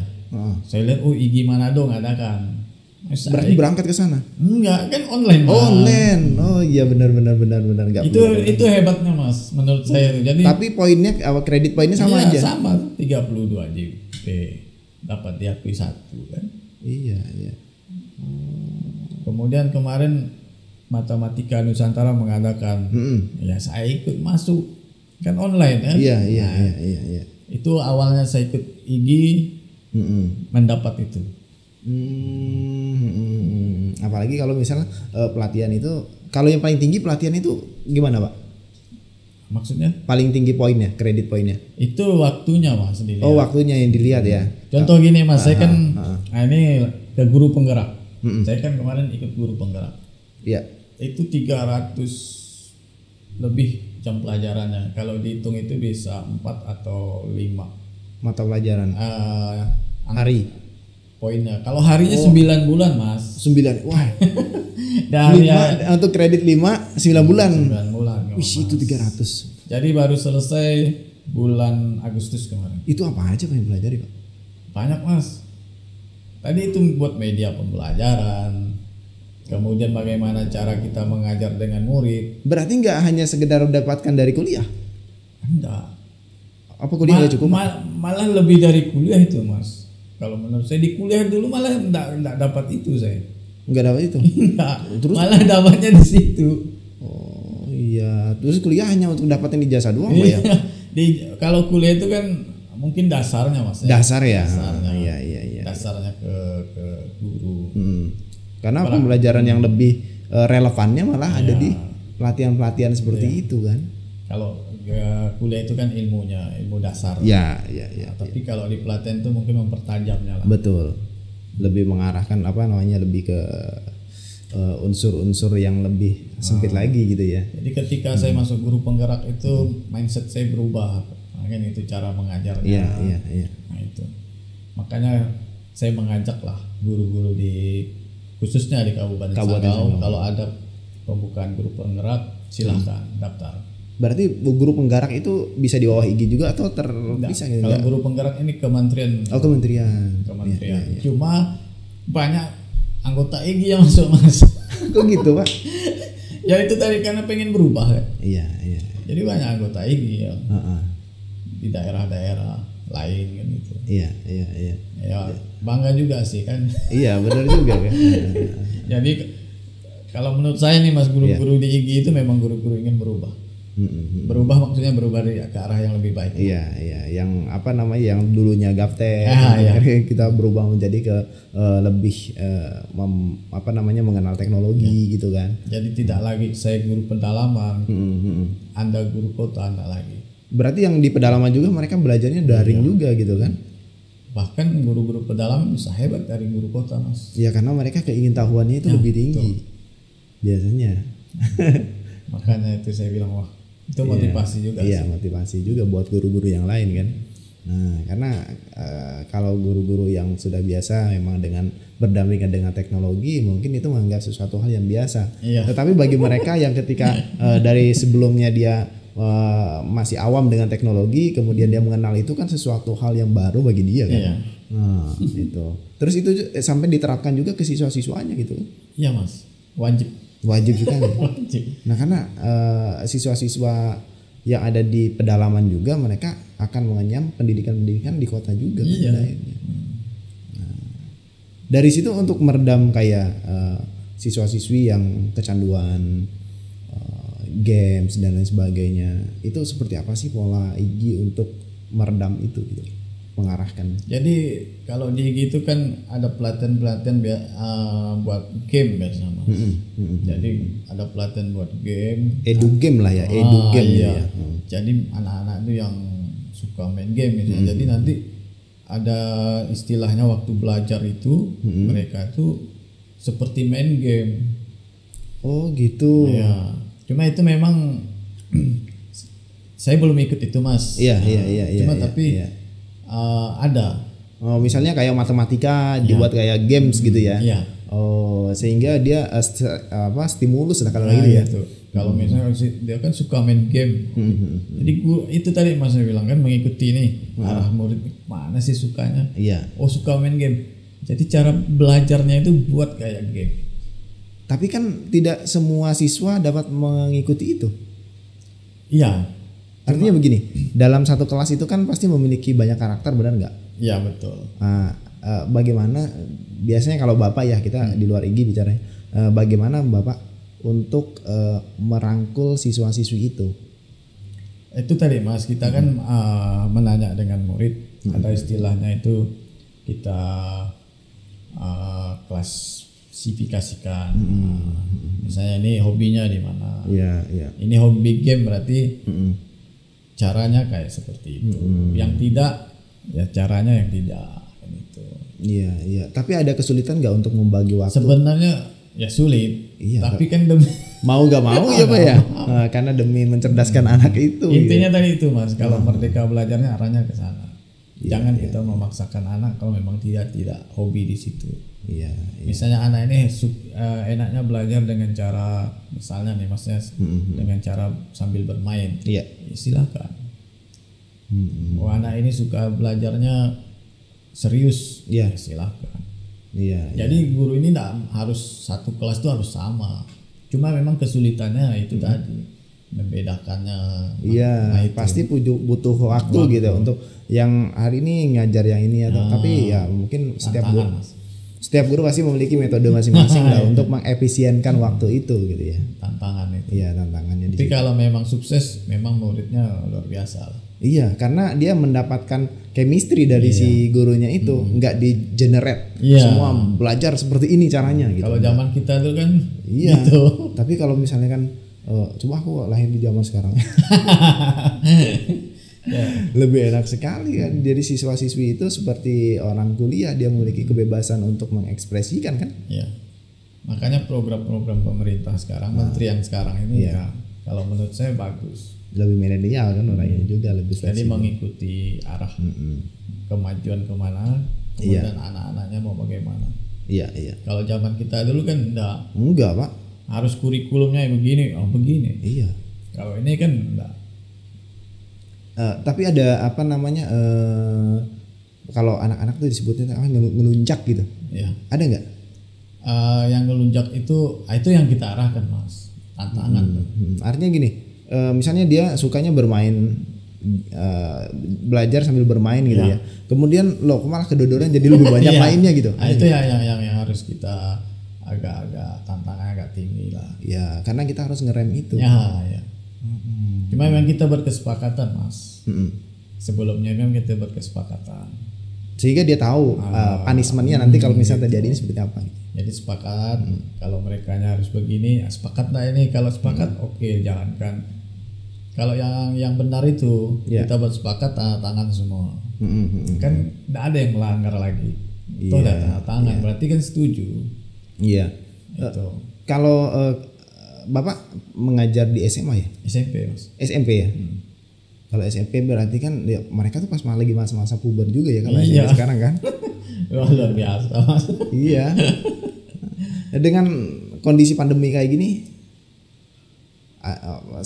Saya lihat IGI Manado ngadakan. Berarti berangkat ke sana? Enggak, kan online Mas. Online. Oh iya benar enggak. Itu hebatnya Mas menurut saya. Jadi tapi poinnya kredit poinnya sama aja. Sama 32 JP. Dapat diakui 1 kan. Iya. Kemudian kemarin Matematika Nusantara mengadakan. Ya saya ikut masuk. Kan online kan? Iya. Itu awalnya saya ikut IGI mendapat itu. Apalagi kalau misalnya pelatihan itu, kalau yang paling tinggi pelatihan itu gimana Pak? Maksudnya? Paling tinggi poinnya, kredit poinnya? Itu waktunya Mas dilihat. Oh waktunya yang dilihat ya. Contoh gini Mas, saya kan ini ke guru penggerak. Saya kan kemarin ikut guru penggerak. Iya. Itu 300 lebih jam pelajarannya. Kalau dihitung itu bisa 4 atau 5 mata pelajaran. Hari poinnya. Kalau harinya 9 bulan Mas. 9. Wah. Dari untuk kredit 9 bulan. 9 bulan. Wih, itu 300. Jadi baru selesai bulan Agustus kemarin. Itu apa aja Pak yang pelajari Pak? Banyak Mas. Tadi itu buat media pembelajaran. Kemudian bagaimana cara kita mengajar dengan murid. Berarti nggak hanya sekedar mendapatkan dari kuliah? Enggak. Apa kuliah nggak cukup? Malah lebih dari kuliah itu Mas. Kalau menurut saya di kuliah dulu malah enggak dapat itu saya. Nggak dapat itu? Enggak. Terus malah dapatnya di situ. Oh iya. Terus kuliah hanya untuk dapatin ijazah doang Pak ya? Kalau kuliah itu kan mungkin dasarnya Mas. Dasar ya? Dasarnya. Iya. Dasarnya ke guru. Karena pembelajaran yang lebih relevannya malah ada di pelatihan-pelatihan seperti itu kan. Kalau kuliah itu kan ilmu dasar. Iya. Tapi kalau di pelatihan itu mungkin mempertajamnya lah. Betul. lebih mengarahkan lebih ke unsur-unsur yang lebih sempit lagi gitu ya. Jadi ketika saya masuk guru penggerak itu mindset saya berubah, kan itu cara mengajarnya. Iya. Nah itu, makanya saya mengajak lah guru-guru khususnya di Kabupaten Sanggau, kalau ada pembukaan guru penggerak silahkan daftar. Berarti guru penggerak itu bisa di bawah IG juga atau terpisah gitu? Kalau guru penggerak ini kementerian. Oh, kementerian. Iya. Cuma banyak anggota IG yang masuk Mas. Kok gitu Pak? Ya itu tadi karena pengen berubah kan. Iya. Jadi banyak anggota IG yang di daerah-daerah lain kan gitu. Iya. Ya bangga juga sih kan. Iya benar juga kan. Jadi kalau menurut saya nih Mas, guru-guru di IG itu memang guru-guru ingin berubah. Berubah maksudnya berubah ke arah yang lebih baik. Iya, yang yang dulunya gaptek, kita berubah menjadi ke lebih mengenal teknologi gitu kan. Jadi tidak lagi saya guru pedalaman, Anda guru kota, Anda lagi. Berarti yang di pedalaman juga mereka belajarnya daring juga gitu kan? Bahkan guru-guru pedalaman bisa hebat dari guru kota Mas. Iya karena mereka keingintahuannya itu lebih tinggi biasanya. Makanya itu saya bilang wah. Itu motivasi juga. Iya, motivasi juga buat guru-guru yang lain kan. Nah, karena kalau guru-guru yang sudah biasa memang dengan berdampingan dengan teknologi, mungkin itu menganggap sesuatu hal yang biasa. Iya. Tetapi bagi mereka yang ketika dari sebelumnya dia masih awam dengan teknologi, kemudian dia mengenal itu kan sesuatu hal yang baru bagi dia kan. Iya. Nah, itu. Terus itu sampai diterapkan juga ke siswa-siswanya gitu kan. Iya, Mas. Wajib juga nih. Wajib. Nah karena siswa-siswa yang ada di pedalaman juga mereka akan mengenyam pendidikan di kota juga. Iya. Nah, dari situ untuk meredam kayak siswa-siswi yang kecanduan games dan lain sebagainya, itu seperti apa sih pola IG untuk meredam itu gitu? Mengarahkan. Jadi kalau di IG itu kan ada pelatihan buat game biasanya Mas. Jadi ada pelatihan buat game. Edu game lah ya, edu game iya. ya. Jadi anak-anak itu yang suka main game misalnya. Jadi nanti ada istilahnya waktu belajar itu mereka itu seperti main game. Oh gitu. Ya. Cuma itu memang saya belum ikut itu Mas. Iya. Cuma tapi ada. Oh, misalnya kayak matematika dibuat kayak games gitu ya. Iya. Oh, sehingga dia stimulus lah kalau gitu ya. Itu. Kalau misalnya dia kan suka main game. Jadi itu tadi Mas bilang kan mengikuti nih arah murid mana sih sukanya. Iya. Oh, suka main game. Jadi cara belajarnya itu buat kayak game. Tapi kan tidak semua siswa dapat mengikuti itu. Iya. Artinya begini, dalam satu kelas itu kan pasti memiliki banyak karakter, benar nggak? Iya betul. Nah, bagaimana biasanya kalau Bapak ya kita di luar IG bicaranya, bagaimana Bapak untuk merangkul siswa-siswi itu? Itu tadi Mas, kita kan menanya dengan murid, ada istilahnya itu kita klasifikasikan. Misalnya ini hobinya di mana? Iya. Ini hobi game berarti caranya kayak seperti itu. Yang tidak ya caranya yang tidak gitu. Iya. Tapi ada kesulitan nggak untuk membagi waktu? Sebenarnya ya sulit. Iya, tapi kan demi mau nggak mau ya Pak ya. Nah, karena demi mencerdaskan anak itu. Intinya tadi itu Mas. Kalau merdeka belajarnya arahnya ke sana. Jangan kita memaksakan anak kalau memang tidak hobi di situ. Iya. Misalnya anak ini enaknya belajar dengan cara misalnya nih Masnya dengan cara sambil bermain. Iya. Silakan. Oh, anak ini suka belajarnya serius. Iya. Silakan. Iya. Jadi guru ini tidak harus satu kelas itu harus sama. Cuma memang kesulitannya itu tadi membedakannya. Iya. Pasti butuh waktu gitu untuk yang hari ini ngajar yang ini atau tapi ya mungkin setiap guru pasti memiliki metode masing-masing lah untuk mengefisienkan waktu itu gitu ya. Tantangan itu. Iya, tantangannya. Tapi kalau memang sukses, memang muridnya luar biasa lah. Iya, karena dia mendapatkan chemistry dari si gurunya itu, nggak di generate semua belajar seperti ini caranya gitu. Kalau zaman kita tuh kan gitu. Tapi kalau misalnya kan coba aku lahir di zaman sekarang. Lebih enak sekali kan. Jadi siswa-siswi itu seperti orang kuliah, dia memiliki kebebasan untuk mengekspresikan kan. Ya. Makanya program-program pemerintah sekarang, menteri yang sekarang ini ya kalau menurut saya bagus. Lebih milenial kan orangnya juga, lebih jadi mengikuti arah kemajuan kemana, kemudian anak-anaknya mau bagaimana. Iya. Kalau zaman kita dulu kan enggak Pak, harus kurikulumnya begini, begini. Iya. Kalau ini kan enggak. Tapi ada apa namanya, kalau anak-anak tuh disebutnya ngelunjak gitu. Iya. Ada nggak? Yang ngelunjak itu yang kita arahkan Mas, tantangan. Artinya gini, misalnya dia sukanya bermain, belajar sambil bermain gitu ya. Kemudian malah kedodoran jadi lebih banyak mainnya gitu. Itu yang harus kita agak tantangan agak tinggi lah. Ya, karena kita harus ngerem itu. Ya. Cuma memang kita berkesepakatan Mas. Sebelumnya memang kita berkesepakatan. Sehingga dia tahu punishment-nya nanti kalau misalnya terjadi ini seperti apa. Jadi sepakat kalau mereka harus begini, sepakat lah ini. Kalau sepakat oke, jalankan. Kalau yang benar itu kita bersepakat tanda tangan semua. Kan tidak ada yang melanggar lagi. Itu ada tanda tangan, berarti kan setuju. Iya. Kalau Bapak mengajar di SMA ya? SMP Mas. SMP ya. Kalau SMP berarti kan ya, mereka tuh pas lagi masa-masa puber juga ya kalau SMP sekarang kan. Luar biasa Mas. Iya. Dengan kondisi pandemi kayak gini,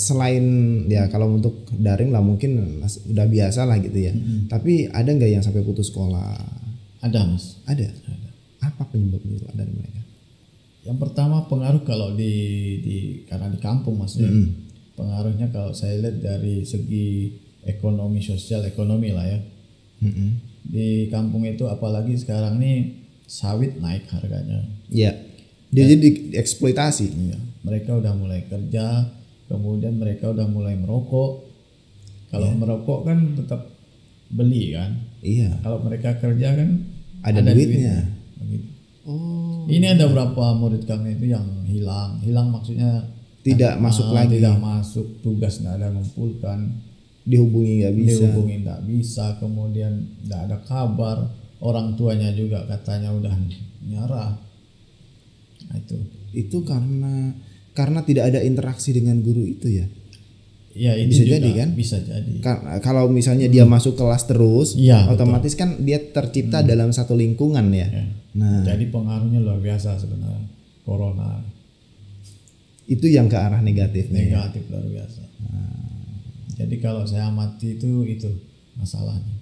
selain ya kalau untuk daring lah mungkin udah biasa lah gitu ya. Tapi ada nggak yang sampai putus sekolah? Ada Mas. Ada. Apa penyebabnya itu ada di mereka? Yang pertama pengaruh kalau karena di kampung Mas. Pengaruhnya kalau saya lihat dari segi ekonomi, sosial ekonomi lah ya. Di kampung itu apalagi sekarang nih sawit naik harganya. Iya. Dia jadi dieksploitasi. Iya. Mereka udah mulai kerja, kemudian mereka udah mulai merokok. Kalau merokok kan tetap beli kan. Iya. Kalau mereka kerja kan ada duitnya. Ini ada berapa murid kami itu yang hilang maksudnya tidak masuk lagi, tidak masuk, tugas nggak ada ngumpulkan, dihubungi nggak bisa, kemudian nggak ada kabar, orang tuanya juga katanya udah nyerah. Nah, itu karena tidak ada interaksi dengan guru itu ya. Ya, ini bisa juga jadi kan? Bisa jadi. Kalau misalnya dia masuk kelas terus, otomatis kan dia tercipta dalam satu lingkungan ya. Nah, jadi pengaruhnya luar biasa sebenarnya corona. Itu yang ke arah negatifnya. Negatif luar biasa. Jadi kalau saya amati itu masalahnya.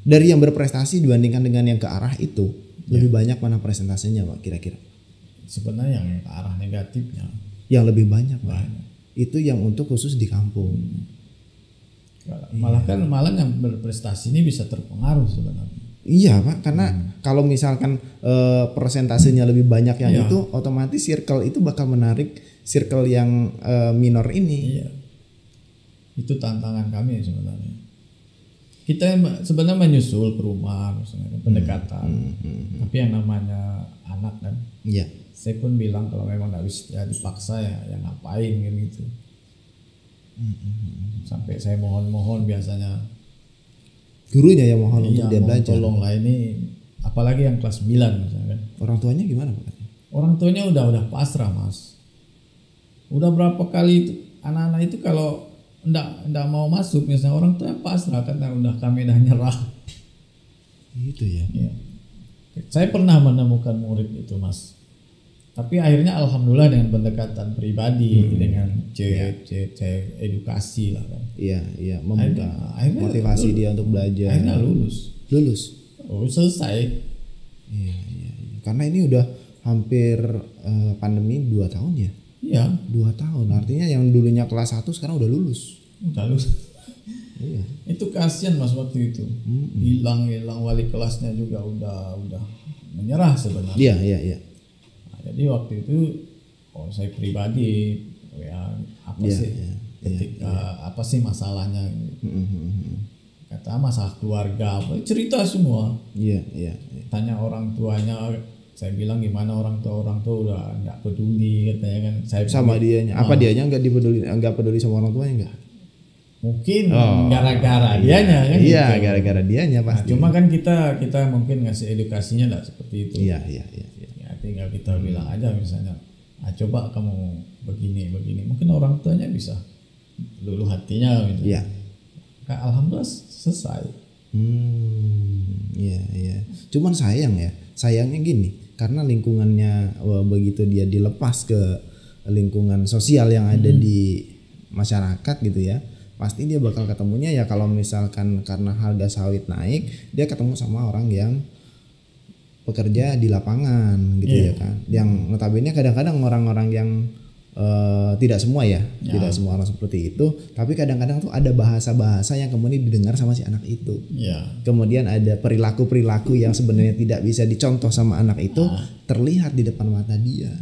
Dari yang berprestasi dibandingkan dengan yang ke arah itu, lebih banyak mana presentasinya Pak kira-kira? Sebenarnya yang ke arah negatifnya. Yang lebih banyak Pak. Itu yang untuk khusus di kampung. Malah yang berprestasi ini bisa terpengaruh sebenarnya. Iya Pak, karena kalau misalkan persentasenya lebih banyak yang itu, otomatis circle itu bakal menarik circle yang minor ini. Iya. Itu tantangan kami sebenarnya. Kita sebenarnya menyusul ke rumah misalnya pendekatan. Tapi yang namanya anak kan. Iya. Saya pun bilang kalau memang nggak bisa dipaksa ya ngapain gitu. Sampai saya mohon biasanya. Gurunya yang mohon untuk dia belajar. Tolonglah ini, apalagi yang kelas 9 misalnya kan. Orang tuanya gimana Pak? Orang tuanya udah pasrah Mas. Udah berapa kali itu anak-anak itu kalau ndak mau masuk misalnya orang tuanya pasrah karena kami udah nyerah. Gitu ya. Iya. Saya pernah menemukan murid itu Mas. Tapi akhirnya alhamdulillah dengan pendekatan pribadi, dengan cek edukasi lah kan. Iya, membuka akhirnya motivasi dia untuk belajar. Akhirnya lulus. Selesai. Iya. Karena ini udah hampir pandemi 2 tahun ya. Iya. 2 tahun. Artinya yang dulunya kelas 1 sekarang udah lulus. Iya. Itu kasihan Mas waktu itu. Hilang wali kelasnya juga udah menyerah sebenarnya. Iya. Jadi waktu itu saya pribadi apa sih masalahnya kata masalah keluarga cerita semua. Iya. Tanya orang tuanya, saya bilang gimana orang tua udah nggak peduli katanya kan. Saya sama dianya apa dianya nggak peduli sama orang tuanya nggak Mungkin gara-gara dianya kan. Iya, gitu. gara-gara dianya Nah, pasti. cuma kan kita mungkin ngasih edukasinya enggak seperti itu. Iya. Ya, tinggal kita bilang aja misalnya, coba kamu begini. Mungkin orang tuanya bisa luluh hatinya gitu. Iya. Alhamdulillah selesai. Iya. Cuman sayangnya gini, karena lingkungannya begitu dia dilepas ke lingkungan sosial yang ada di masyarakat gitu ya, pasti dia bakal ketemunya ya kalau misalkan karena harga sawit naik, dia ketemu sama orang yang pekerja di lapangan gitu ya kan, yang notabene kadang-kadang orang-orang yang tidak semua tidak semua orang seperti itu, tapi kadang-kadang tuh ada bahasa-bahasa yang kemudian didengar sama si anak itu. Kemudian ada perilaku-perilaku yang sebenarnya tidak bisa dicontoh sama anak itu terlihat di depan mata dia.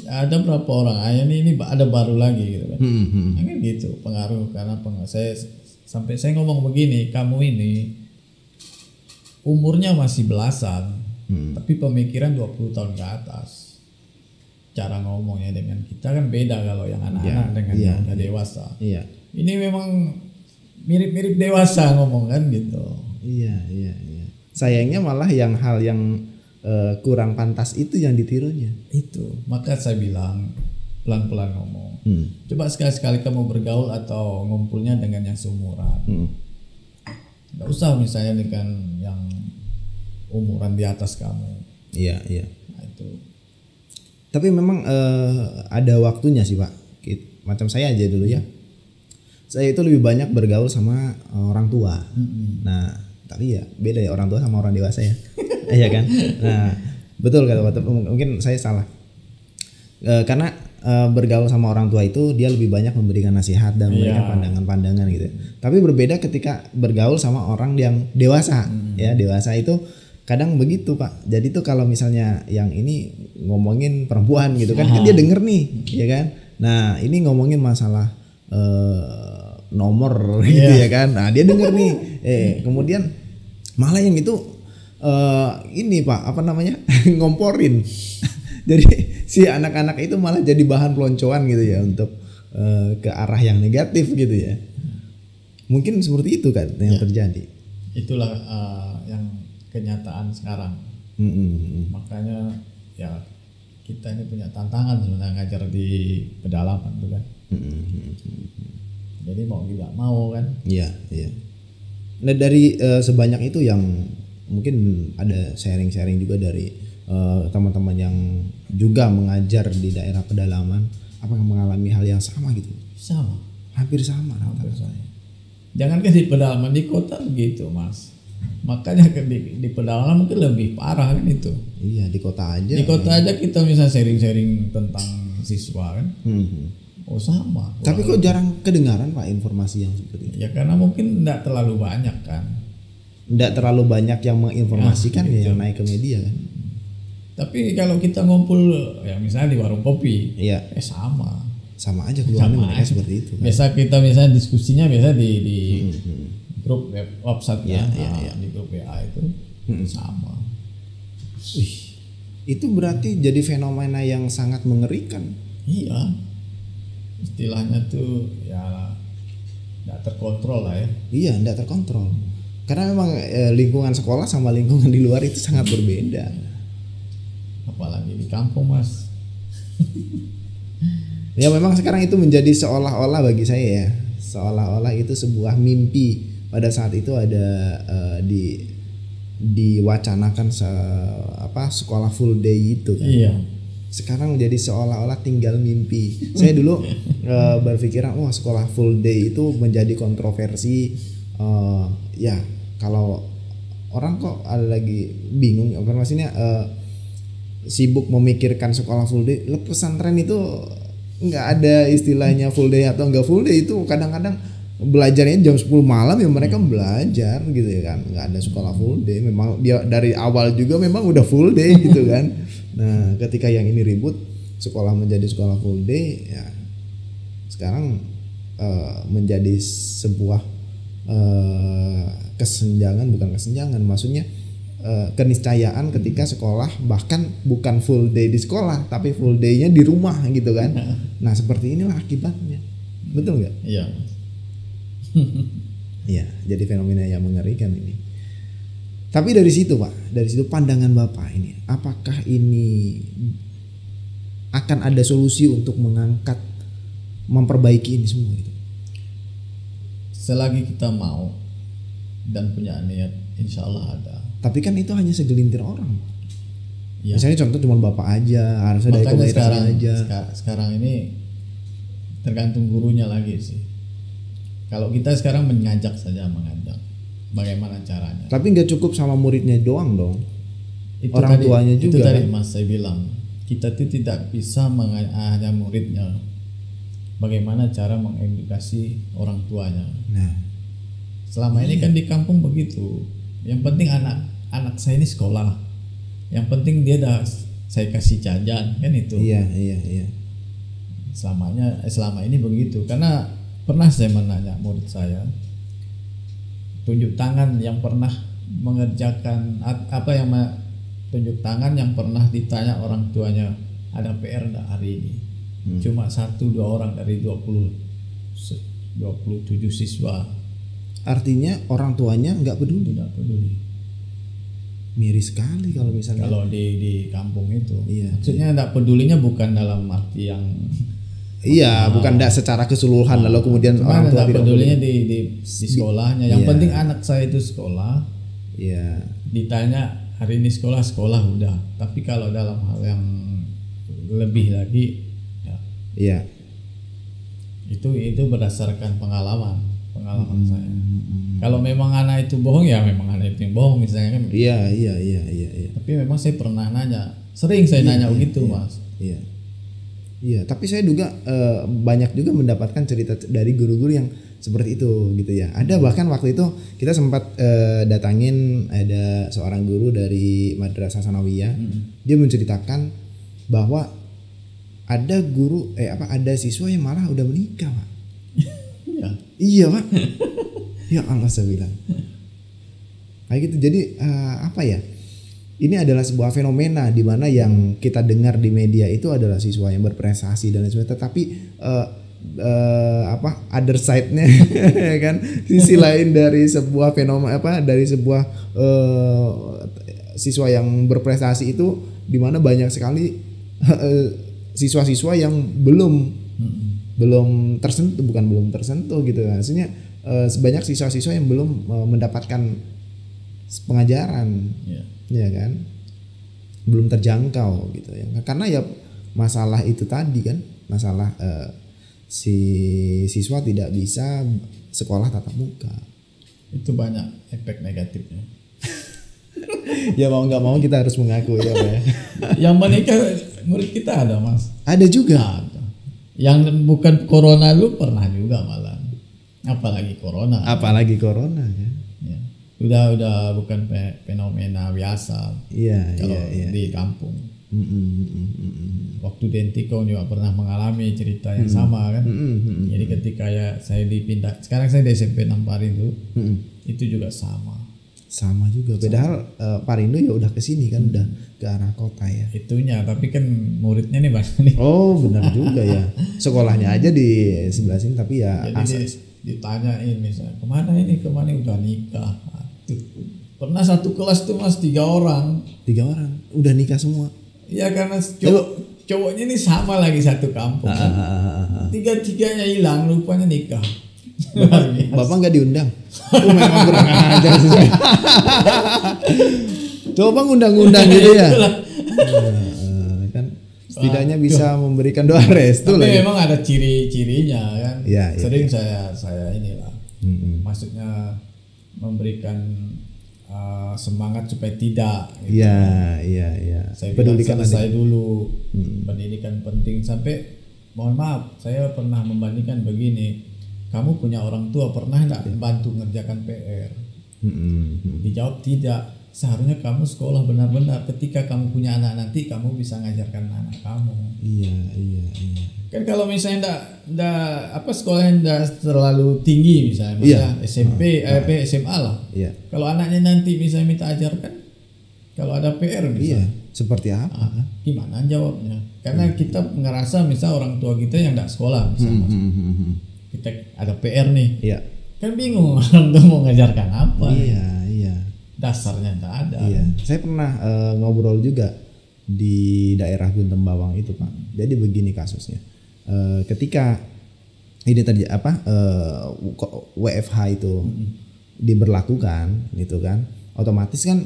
Ada berapa orang ini ada baru lagi gitu kan. Kan gitu pengaruh karena sampai saya ngomong begini, kamu ini umurnya masih belasan, tapi pemikiran 20 tahun ke atas. Cara ngomongnya dengan kita kan beda kalau yang anak-anak dengan yang udah dewasa. Ini memang mirip-mirip dewasa ngomong kan gitu. Iya. Sayangnya malah hal yang kurang pantas itu yang ditirunya. Itu, maka saya bilang pelan-pelan ngomong. Coba sekali-sekali kamu bergaul atau ngumpulnya dengan yang seumuran. Nggak usah misalnya dengan yang umuran di atas kamu. Iya. Nah, itu. Tapi memang ada waktunya sih Pak. Macam saya aja dulu ya. Saya itu lebih banyak bergaul sama orang tua. Nah, tapi ya beda ya orang tua sama orang dewasa ya. Iya kan? Nah, betul kata Pak. Mungkin saya salah. Karena bergaul sama orang tua itu dia lebih banyak memberikan nasihat dan memberikan pandangan-pandangan gitu. Tapi berbeda ketika bergaul sama orang yang dewasa. Ya, dewasa itu kadang begitu Pak. Jadi tuh kalau misalnya yang ini ngomongin perempuan gitu kan dia denger nih, ya kan? Nah, ini ngomongin masalah nomor gitu ya kan. Nah, dia denger nih. Kemudian malah yang itu ini Pak, apa namanya? ngomporin. Jadi si anak-anak itu malah jadi bahan peloncoan gitu ya untuk ke arah yang negatif gitu ya. Mungkin seperti itu kan yang terjadi. Itulah yang kenyataan sekarang. Makanya ya kita ini punya tantangan sebenarnya ngajar di pedalaman tuh kan. Jadi mau tidak mau kan. Iya. Nah dari sebanyak itu yang mungkin ada sharing-sharing juga dari teman-teman yang juga mengajar di daerah pedalaman, apakah mengalami hal yang sama gitu? Sama. Hampir sama. Jangan kan di pedalaman, di kota begitu Mas. Makanya di pedalaman mungkin lebih parah kan itu. Iya, di kota aja. Di kota aja kita bisa sharing-sharing tentang siswa kan. Oh sama. Tapi kok jarang kedengaran Pak informasi yang seperti itu? Ya karena mungkin tidak terlalu banyak kan. Tidak terlalu banyak yang menginformasikan gitu. Yang naik ke media kan. Tapi kalau kita ngumpul ya misalnya di warung kopi, sama aja keluarnya mereka seperti itu. Kan? Biasa kita misalnya diskusinya biasa di grup WhatsApp di grup WA itu sama. Itu berarti jadi fenomena yang sangat mengerikan. Iya, istilahnya tuh ya tidak terkontrol lah ya. Iya, tidak terkontrol. Karena memang lingkungan sekolah sama lingkungan di luar itu sangat berbeda. Apalagi di kampung Mas. Ya memang sekarang itu menjadi seolah-olah bagi saya ya, seolah-olah itu sebuah mimpi. Pada saat itu ada diwacanakan sekolah full day itu kan. Iya. Sekarang menjadi seolah-olah tinggal mimpi. Saya dulu berpikiran sekolah full day itu menjadi kontroversi. Ya kalau orang kok ada lagi bingung informasinya sibuk memikirkan sekolah full day. Pesantren itu nggak ada istilahnya full day atau nggak full day, itu kadang-kadang belajarnya jam 10 malam ya mereka belajar gitu ya kan, nggak ada sekolah full day. Memang dia dari awal juga memang udah full day gitu kan. Nah ketika yang ini ribut sekolah menjadi sekolah full day ya sekarang menjadi sebuah bukan kesenjangan maksudnya keniscayaan ketika sekolah bahkan bukan full day di sekolah tapi full day-nya di rumah gitu kan. Nah seperti inilah akibatnya, betul nggak? Iya. Iya, jadi fenomena yang mengerikan ini. Tapi dari situ Pak, dari situ pandangan Bapak ini, apakah ini akan ada solusi untuk mengangkat, memperbaiki ini semua itu? Selagi kita mau dan punya niat, insya Allah ada. Tapi kan itu hanya segelintir orang. Ya. Misalnya contoh cuma Bapak aja, harusnya dari komunitas aja. Sekarang ini tergantung gurunya lagi sih. Kalau kita sekarang mengajak, bagaimana caranya? Tapi nggak cukup sama muridnya doang dong. Itu orang tadi, tuanya juga. Itu tadi kan? Mas saya bilang, kita tuh tidak bisa hanya muridnya. Bagaimana cara mengedukasi orang tuanya? Nah, selama ini kan di kampung begitu. Yang penting anak saya ini sekolah. Yang penting dia saya kasih jajan kan itu. Iya. Selama ini begitu. Karena pernah saya menanya murid saya, tunjuk tangan yang pernah mengerjakan tunjuk tangan yang pernah ditanya orang tuanya, ada PR enggak hari ini? Cuma 1-2 orang dari 27 siswa. Artinya orang tuanya nggak peduli. Tidak peduli. Miris sekali kalau misalnya. Kalau di kampung itu. Iya, maksudnya tidak pedulinya bukan dalam arti yang. Iya, bukan tidak secara keseluruhan lalu kemudian orang tua tidak pedulinya di sekolahnya. Yang penting anak saya itu sekolah. Iya. Ditanya hari ini sekolah udah. Tapi kalau dalam hal yang lebih lagi, ya. Iya. Itu berdasarkan pengalaman saya. Kalau memang anak itu bohong ya memang anak itu yang bohong misalnya kan. Iya. Tapi memang saya pernah sering saya nanya begitu Mas. Iya, tapi saya juga banyak juga mendapatkan cerita dari guru-guru yang seperti itu gitu ya. Ada bahkan waktu itu kita sempat datangin ada seorang guru dari Madrasah Sanawiyah. Dia menceritakan bahwa ada ada siswa yang malah udah menikah, Pak. Iya, Pak. Ya Allah saya bilang. Kayak gitu. Jadi ini adalah sebuah fenomena di mana yang kita dengar di media itu adalah siswa yang berprestasi dan lain sebagainya, tetapi other side-nya kan, sisi lain dari sebuah fenomena dari sebuah siswa yang berprestasi itu di mana banyak sekali siswa-siswa yang belum tersentuh gitu. Maksudnya sebanyak siswa-siswa yang belum mendapatkan pengajaran. Ya kan, belum terjangkau gitu ya, karena ya masalah itu tadi kan, masalah si siswa tidak bisa sekolah tatap muka. Itu banyak efek negatifnya. Ya mau nggak mau kita harus mengaku ya Pak ya. Yang menikah murid kita ada Mas. Ada juga. Ada. Yang bukan corona lu pernah juga malah. Apalagi corona kan. Udah bukan fenomena biasa. Iya. Di kampung. Waktu di Entikong juga pernah mengalami cerita yang sama kan. Jadi ketika saya dipindah, sekarang saya di SMP 6 Parindo, itu juga sama juga. Padahal Parindo ya udah kesini kan, udah ke arah kota ya. Itunya, tapi kan muridnya nih banyak nih. Oh benar juga ya. Sekolahnya aja di sebelah sini, tapi ya ditanyain misalnya kemana udah nikah. Pernah satu kelas tuh Mas 3 orang udah nikah semua. Iya karena cowoknya ini sama lagi satu kampung. Tiga-tiganya hilang, rupanya nikah. Bapak nggak diundang? Memang kurang ajar sih. Coba ngundang-undang gitu ya. Kan setidaknya bisa memberikan doa restu lah. Tapi memang ada ciri-cirinya kan. Ya, sering saya inilah. Maksudnya memberikan semangat supaya tidak. Gitu. Iya. Saya pedulikan selesai dulu. Pendidikan penting sampai mohon maaf saya pernah membandingkan begini. Kamu punya orang tua pernah enggak bantu ngerjakan PR? Dijawab tidak. Seharusnya kamu sekolah benar-benar. Ketika kamu punya anak nanti kamu bisa ngajarkan anak kamu. Iya. Kan kalau misalnya sekolahnya enggak terlalu tinggi misalnya SMP, SMA lah. Iya. Kalau anaknya nanti misalnya minta ajarkan, kalau ada PR misalnya. Iya. Seperti apa? Gimana jawabnya? Karena kita ngerasa misal orang tua kita yang enggak sekolah misalnya. Kita ada PR nih. Iya. Kan bingung orang tuh mau ngajarkan apa. Iya. Dasarnya nggak ada. Iya. Saya pernah ngobrol juga di daerah Guntem Bawang itu Pak. Jadi begini kasusnya. Ketika ini terjadi WFH itu diberlakukan gitu kan, otomatis kan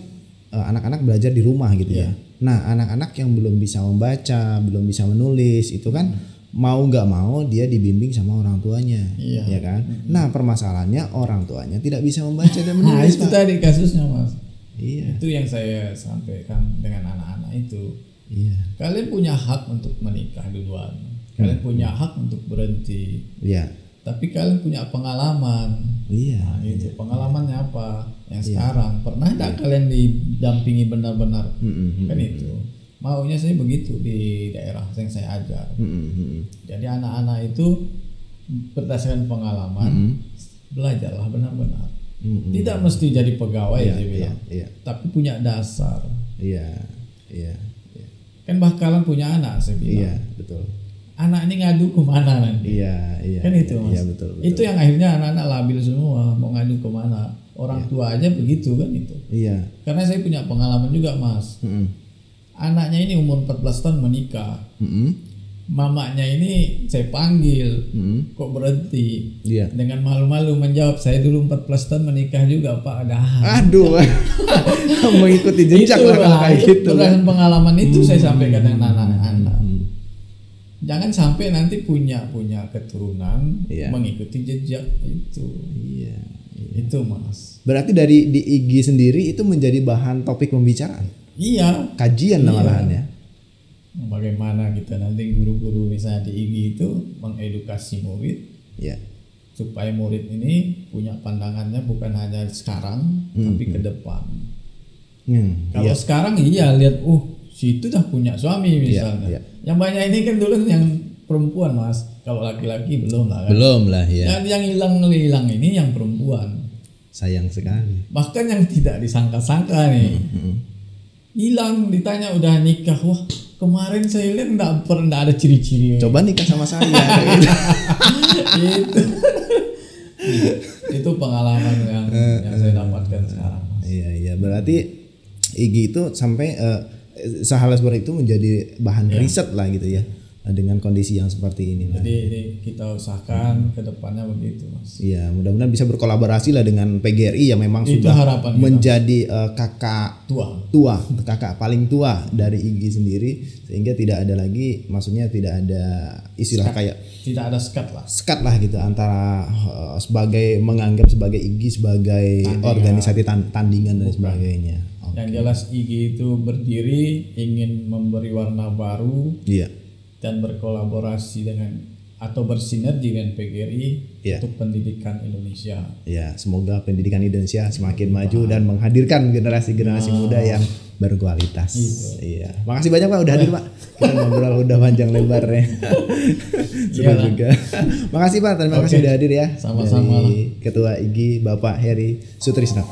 anak-anak belajar di rumah gitu ya. Nah anak-anak yang belum bisa membaca, belum bisa menulis itu kan mau nggak mau dia dibimbing sama orang tuanya, ya kan. Nah permasalahannya orang tuanya tidak bisa membaca dan menulis. Nah itu tadi kasusnya Mas. Iya. Itu yang saya sampaikan dengan anak-anak itu. Iya. Kalian punya hak untuk menikah duluan. Kalian punya hak untuk berhenti. Iya. Tapi kalian punya pengalaman. Iya. Nah, itu pengalamannya apa? Yang sekarang pernah enggak kalian didampingi benar-benar? Kan itu. Maunya saya begitu di daerah yang saya ajar. Jadi anak-anak itu berdasarkan pengalaman belajarlah benar-benar. Tidak mesti jadi pegawai saya bilang. Tapi punya dasar. Iya. Kan bakalan punya anak saya bilang. Iya, betul. Anak ini ngadu kemana nanti? Iya. Kan itu Mas. Iya, betul. Itu yang akhirnya anak-anak labil semua mau ngadu kemana? Orang tua aja begitu kan itu. Iya. Karena saya punya pengalaman juga Mas. Anaknya ini umur 14 tahun menikah. Mamanya ini saya panggil, kok berhenti? Iya. Dengan malu-malu menjawab, saya dulu 14 tahun menikah juga Pak. Aduh, mengikuti jejak lah kalau kayak gitu. Berdasarkan pengalaman itu saya sampaikan dengan anak-anak. Jangan sampai nanti punya keturunan mengikuti jejak itu. Iya. Itu Mas. Berarti dari di IG sendiri itu menjadi bahan topik pembicaraan. Iya. Kajian malahan ya. Bagaimana kita nanti guru-guru misalnya di IG itu mengedukasi murid, supaya murid ini punya pandangannya bukan hanya sekarang, tapi ke depan. Kalau sekarang lihat, situ dah punya suami misalnya. Yang banyak ini kan dulu yang perempuan Mas, kalau laki-laki belum lah kan. Belum lah ya. Yang hilang ini yang perempuan. Sayang sekali. Bahkan yang tidak disangka-sangka nih, hilang ditanya udah nikah, wah kemarin saya lihat nggak pernah ada ciri-ciri. Coba nikah sama saya. Itu pengalaman yang saya dapatkan sekarang Mas. Iya. Berarti IG itu sampai hal seperti itu menjadi bahan riset lah gitu ya, dengan kondisi yang seperti ini. Jadi kita usahakan ke depannya begitu Mas. Iya, mudah-mudahan bisa berkolaborasi lah dengan PGRI yang memang itu sudah menjadi kakak kakak paling tua dari IG sendiri, sehingga tidak ada lagi, maksudnya tidak ada istilah tidak ada sekat lah gitu antara sebagai menganggap sebagai IG sebagai organisasi tandingan dan sebagainya. Yang jelas IG itu berdiri ingin memberi warna baru. Dan berkolaborasi dengan atau bersinergi dengan PGRI untuk pendidikan Indonesia. Ya, semoga pendidikan Indonesia semakin maju dan menghadirkan generasi-generasi muda yang berkualitas. Iya. Makasih banyak Pak udah hadir Pak. Kita ngobrol udah panjang lebarnya. Seru juga. Makasih Pak, terima kasih udah hadir ya. Sama-sama. Ketua IG Bapak Heri Sutrisno.